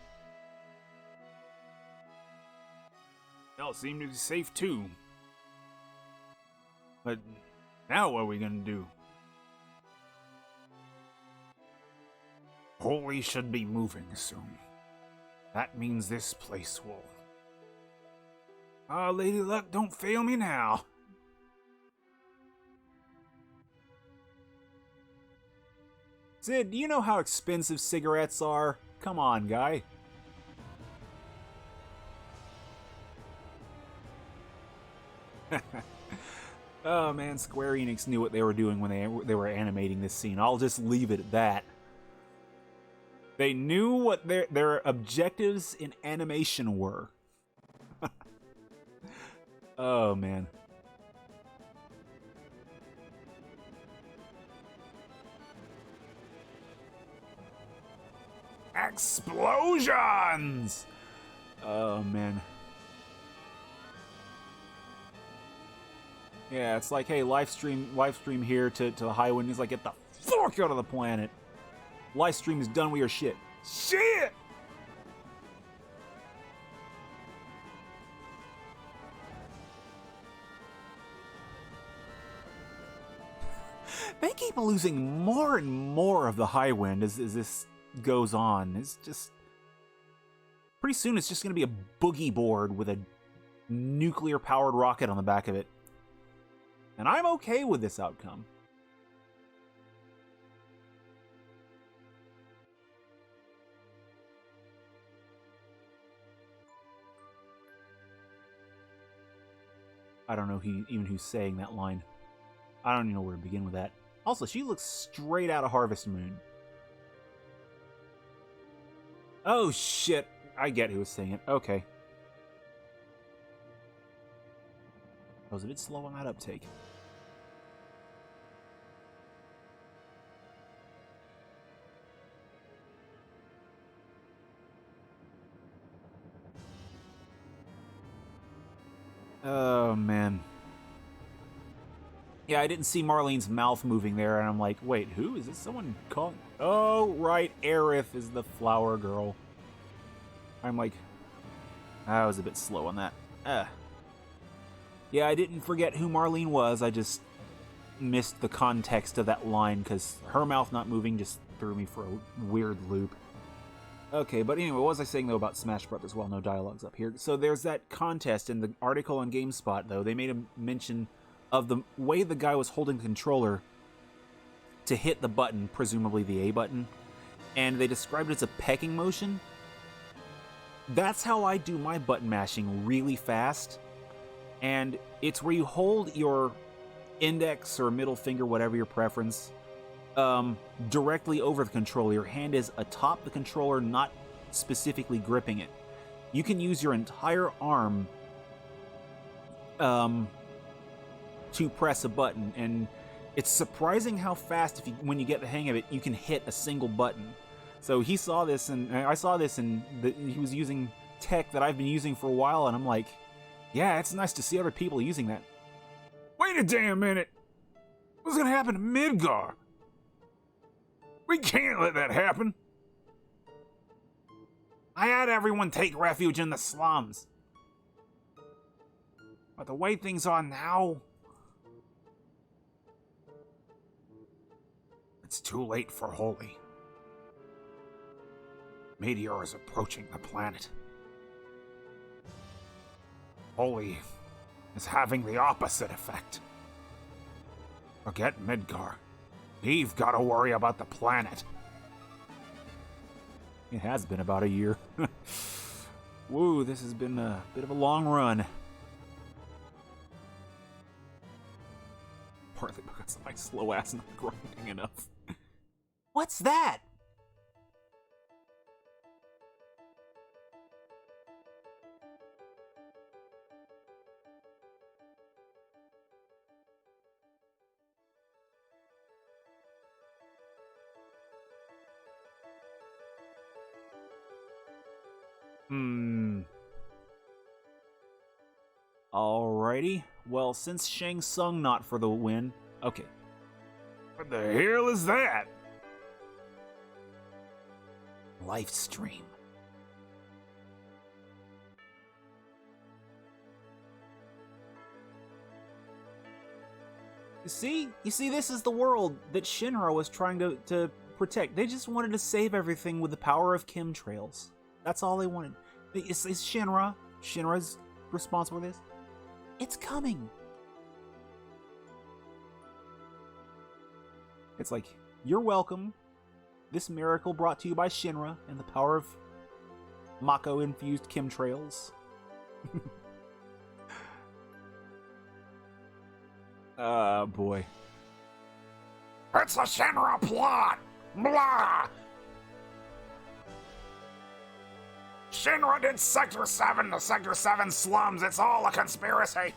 Y'all seem to be safe too. But now what are we gonna do? Holy should be moving soon. That means this place will... Ah, Lady Luck, don't fail me now. Sid, do you know how expensive cigarettes are? Come on, guy. Oh man, Square Enix knew what they were doing when they were animating this scene. I'll just leave it at that. They knew what their objectives in animation were. Oh man. Explosions! Oh man. Yeah, it's like, hey, live stream here to the Highwind. He's like, get the fuck out of the planet. Live stream is done with your shit. Shit! They keep losing more and more of the Highwind as this goes on. It's just... Pretty soon it's just going to be a boogie board with a nuclear-powered rocket on the back of it. And I'm okay with this outcome. I don't know even who's saying that line. I don't even know where to begin with that. Also, she looks straight out of Harvest Moon. Oh shit, I get who was saying it. Okay. I was a bit slow on that uptake. Oh, man. Yeah, I didn't see Marlene's mouth moving there, and I'm like, wait, who? Is this someone calling? Oh, right, Aerith is the flower girl. I'm like, I was a bit slow on that. Yeah, I didn't forget who Marlene was, I just missed the context of that line, because her mouth not moving just threw me for a weird loop. Okay, but anyway, what was I saying, though, about Smash Brothers? Well, no dialogues up here. So there's that contest in the article on GameSpot, though. They made a mention of the way the guy was holding the controller to hit the button, presumably the A button, and they described it as a pecking motion. That's how I do my button mashing really fast, and it's where you hold your index or middle finger, whatever your preference, directly over the controller. Your hand is atop the controller, not specifically gripping it. You can use your entire arm to press a button, and it's surprising how fast, when you get the hang of it, you can hit a single button. So he saw this, and I saw this, and he was using tech that I've been using for a while, and I'm like, yeah, it's nice to see other people using that. Wait a damn minute! What's gonna happen to Midgar? We can't let that happen. I had everyone take refuge in the slums. But the way things are now, it's too late for Holy. Meteor is approaching the planet. Holy is having the opposite effect. Forget Midgar. We've got to worry about the planet. It has been about a year. Woo, this has been a bit of a long run. Partly because my slow ass not grinding enough. What's that? Alrighty. Well, since Shang Tsung not for the win, okay. What the hell is that? Live stream. You see, this is the world that Shinra was trying to protect. They just wanted to save everything with the power of chemtrails. That's all they wanted. It's Shinra. Shinra's responsible for this. It's coming. It's like, you're welcome. This miracle brought to you by Shinra and the power of Mako-infused chemtrails. Boy. It's a Shinra plot! Blah! Shinra did Sector 7 to Sector 7 slums. It's all a conspiracy.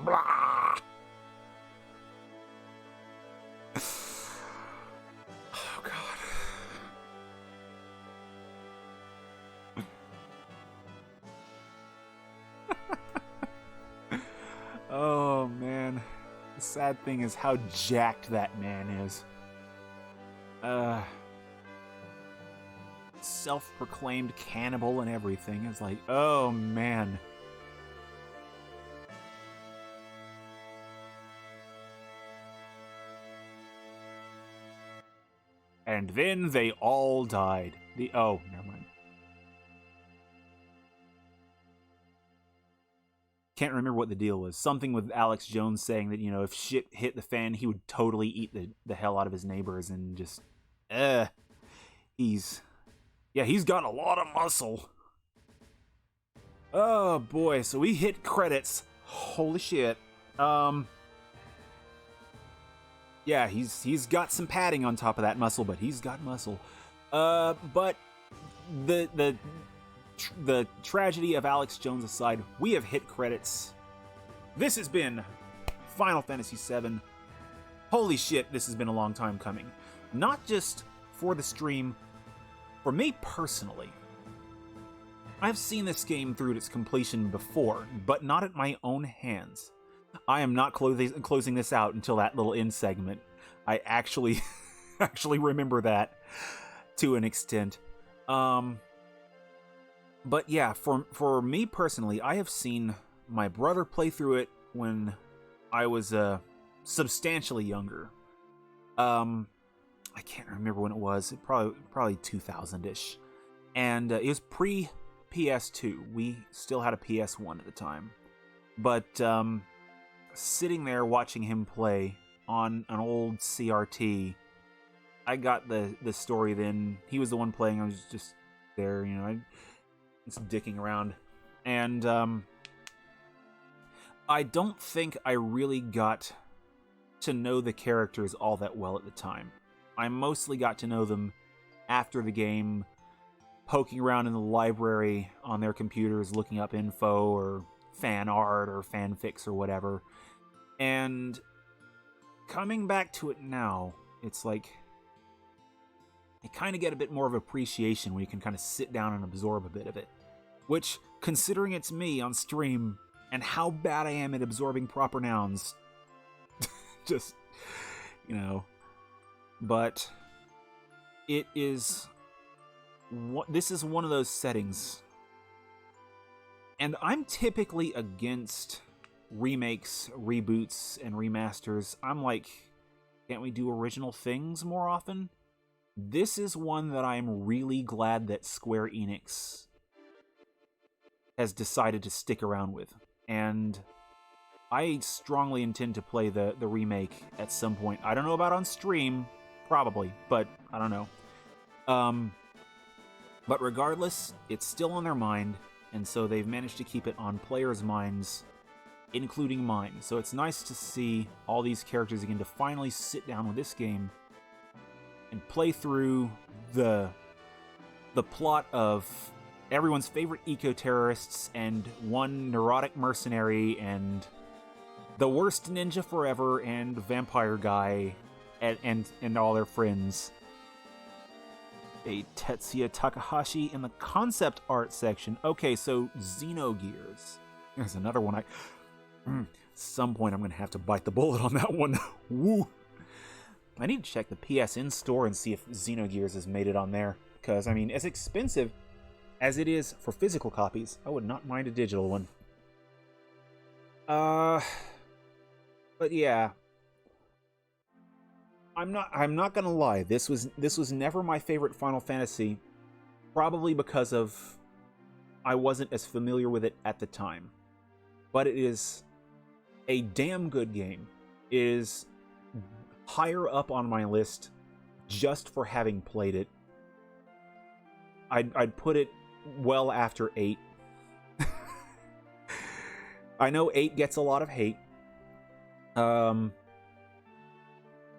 Blah! Oh, God. Oh, man. The sad thing is how jacked that man is. Self-proclaimed cannibal and everything. It's like, oh, man. And then they all died. Oh, never mind. Can't remember what the deal was. Something with Alex Jones saying that, you know, if shit hit the fan, he would totally eat the hell out of his neighbors and just... He's got a lot of muscle. Oh, boy. So we hit credits. Holy shit. Yeah, he's got some padding on top of that muscle, but he's got muscle. But the tragedy of Alex Jones aside, we have hit credits. This has been Final Fantasy VII. Holy shit, this has been a long time coming. Not just for the stream, for me personally. I've seen this game through its completion before, but not at my own hands. I am not closing this out until that little end segment. I actually remember that to an extent. But yeah, for me personally, I have seen my brother play through it when I was substantially younger. I can't remember when it was. Probably 2000-ish, and it was pre PS2. We still had a PS1 at the time, but sitting there watching him play on an old CRT, I got the story then. He was the one playing. I was just there, you know, just dicking around. And I don't think I really got to know the characters all that well at the time. I mostly got to know them after the game, poking around in the library on their computers, looking up info or fan art or fanfics or whatever. And coming back to it now, it's like you kind of get a bit more of appreciation when you can kind of sit down and absorb a bit of it. Which, considering it's me on stream and how bad I am at absorbing proper nouns, just, you know. But it is... this is one of those settings. And I'm typically against remakes, reboots, and remasters. I'm like, can't we do original things more often? This is one that I'm really glad that Square Enix has decided to stick around with. And I strongly intend to play the remake at some point. I don't know about on stream, probably, but I don't know. But regardless, it's still on their mind, and so they've managed to keep it on players' minds, including mine. So it's nice to see all these characters again, to finally sit down with this game and play through the plot of everyone's favorite eco-terrorists and one neurotic mercenary and the worst ninja forever and vampire guy and all their friends. A Tetsuya Takahashi in the concept art section. Okay, so Xenogears. There's another one. Some point I'm going to have to bite the bullet on that one. Woo! I need to check the PSN store and see if Xenogears has made it on there. Because, I mean, as expensive as it is for physical copies, I would not mind a digital one. But yeah. I'm not gonna lie, this was never my favorite Final Fantasy, probably because of I wasn't as familiar with it at the time. But it is a damn good game. It is higher up on my list just for having played it. I'd put it well after 8. I know 8 gets a lot of hate.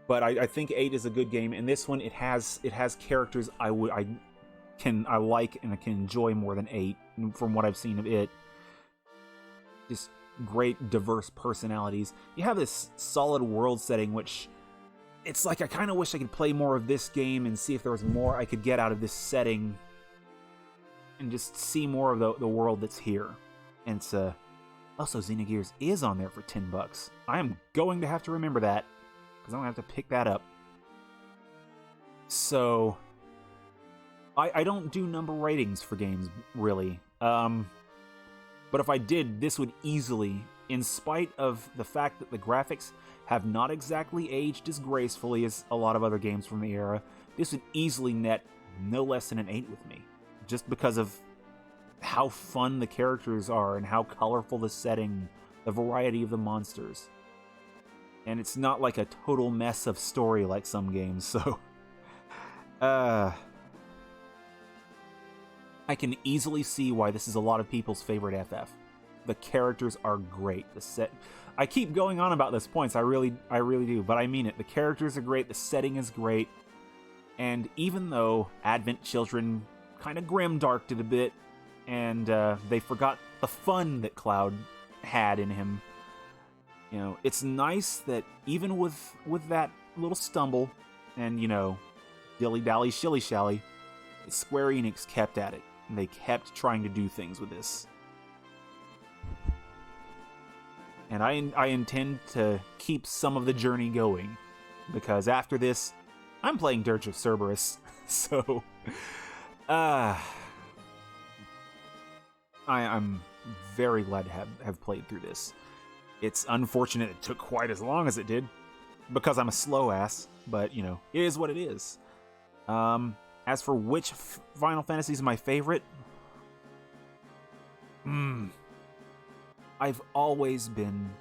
But I think 8 is a good game, and this one it has characters I like and I can enjoy more than 8 from what I've seen of it. Just great diverse personalities. You have this solid world setting, which it's like I kind of wish I could play more of this game and see if there was more I could get out of this setting, and just see more of the world that's here. And it's also Xenogears is on there for $10. I am going to have to remember that, because I'm going to have to pick that up. So, I don't do number ratings for games, really. But if I did, this would easily, in spite of the fact that the graphics have not exactly aged as gracefully as a lot of other games from the era, this would easily net no less than an 8 with me. Just because of how fun the characters are and how colorful the setting, the variety of the monsters. And it's not like a total mess of story like some games, so I can easily see why this is a lot of people's favorite FF. The characters are great. I keep going on about this points, I really do, but I mean it. The characters are great, the setting is great, and even though Advent Children kind of grimdarked it a bit, and they forgot the fun that Cloud had in him, you know, it's nice that even with that little stumble and, you know, dilly-dally, shilly-shally, Square Enix kept at it. And they kept trying to do things with this. And I intend to keep some of the journey going, because after this, I'm playing Dirge of Cerberus. So, I'm very glad to have played through this. It's unfortunate it took quite as long as it did, because I'm a slow ass, but, you know, it is what it is. As for which Final Fantasy is my favorite, I've always been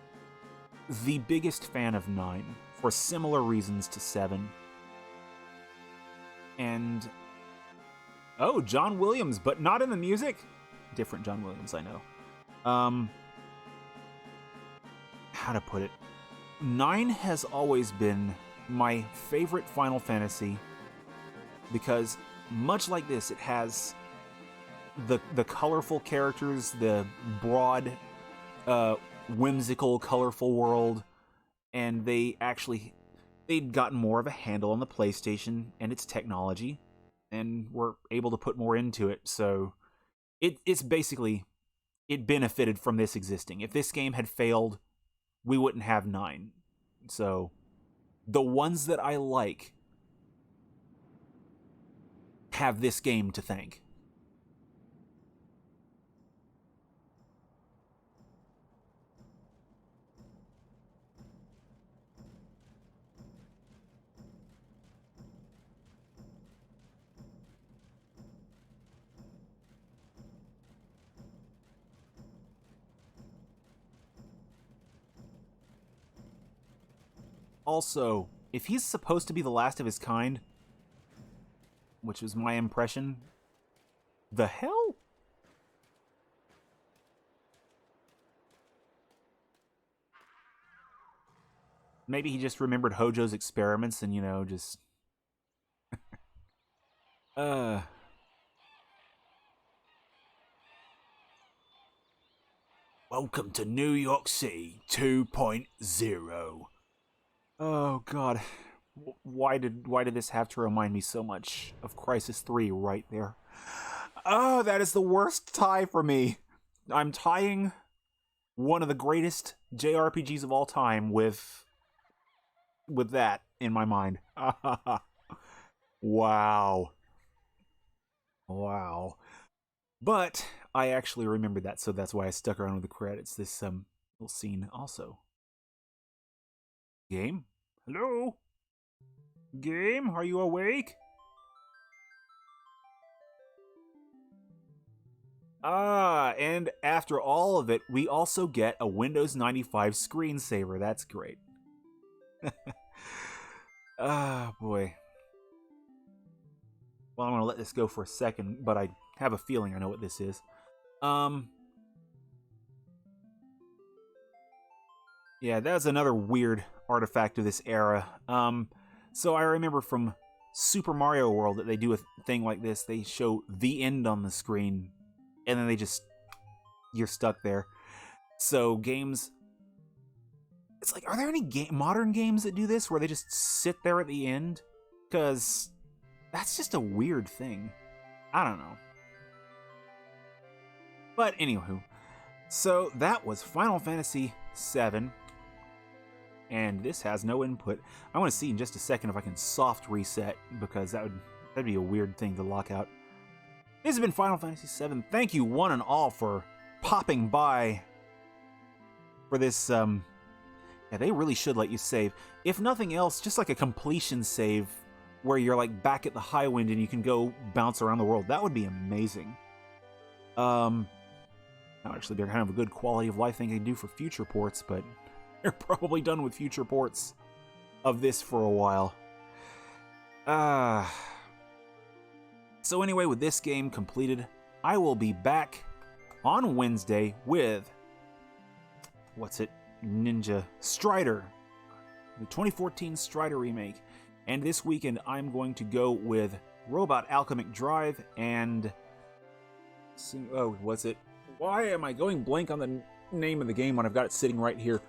the biggest fan of 9, for similar reasons to 7. And, oh, John Williams, but not in the music? Different John Williams, I know. How to put it? 9 has always been my favorite Final Fantasy, because much like this, it has the colorful characters, the broad, whimsical, colorful world, and they'd gotten more of a handle on the PlayStation and its technology, and were able to put more into it, so it's basically, it benefited from this existing. If this game had failed, we wouldn't have 9. So, the ones that I like have this game to thank. Also, if he's supposed to be the last of his kind, which was my impression, the hell? Maybe he just remembered Hojo's experiments and, just... Welcome to New York City 2.0. Oh, God. Why did this have to remind me so much of Crisis 3 right there? Oh, that is the worst tie for me. I'm tying one of the greatest JRPGs of all time with that in my mind. Wow. But I actually remembered that, so that's why I stuck around with the credits. This little scene also. Game? Hello? Game, are you awake? And after all of it, we also get a Windows 95 screensaver. That's great. Boy. Well, I'm going to let this go for a second, but I have a feeling I know what this is. Yeah, that's another weird artifact of this era. So I remember from Super Mario World that they do a thing like this. They show the end on the screen, and then you're stuck there. So games... It's like, are there any modern games that do this, where they just sit there at the end? Because that's just a weird thing. I don't know. But anywho, so that was Final Fantasy VII, and this has no input. I want to see in just a second if I can soft reset, because that'd be a weird thing to lock out. This has been Final Fantasy VII. Thank you one and all for popping by for this. Yeah, they really should let you save. If nothing else, just like a completion save where you're like back at the Highwind and you can go bounce around the world. That would be amazing. Actually, they're kind of a good quality of life thing they do for future ports, but they're probably done with future ports of this for a while. So anyway, with this game completed, I will be back on Wednesday with... Ninja Strider, the 2014 Strider remake. And this weekend I'm going to go with Robot Alchemic Drive and... Why am I going blank on the name of the game when I've got it sitting right here?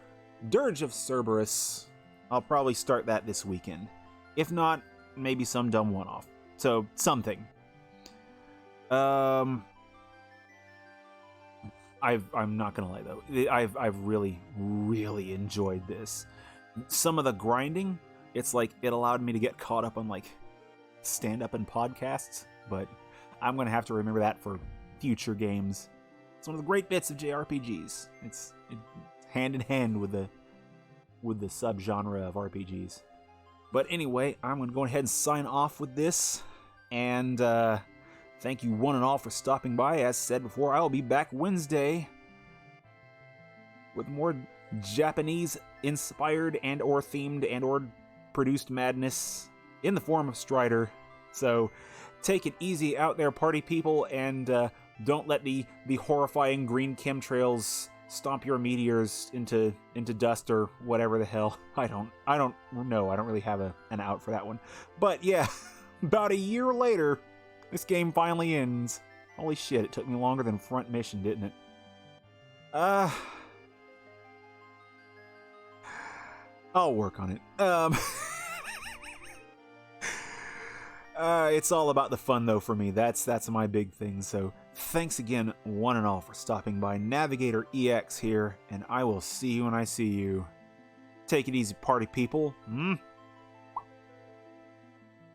Dirge of Cerberus. I'll probably start that this weekend. If not, maybe some dumb one-off. So, something. I'm not gonna lie though. I've really enjoyed this. Some of the grinding, it's like it allowed me to get caught up on like stand-up and podcasts, but I'm gonna have to remember that for future games. It's one of the great bits of JRPGs. It's hand in hand with the subgenre of RPGs. But anyway, I'm gonna go ahead and sign off with this, and thank you one and all for stopping by. As said before, I will be back Wednesday with more Japanese-inspired and or themed and or produced madness in the form of Strider. So take it easy out there, party people, and don't let the horrifying green chemtrails stomp your meteors into dust or whatever the hell. I don't know. I don't really have an out for that one. But yeah, about a year later, this game finally ends. Holy shit, it took me longer than Front Mission, didn't it? I'll work on it. It's all about the fun, though, for me. That's my big thing. So thanks again, one and all, for stopping by. NavigatorEX here, and I will see you when I see you. Take it easy, party people.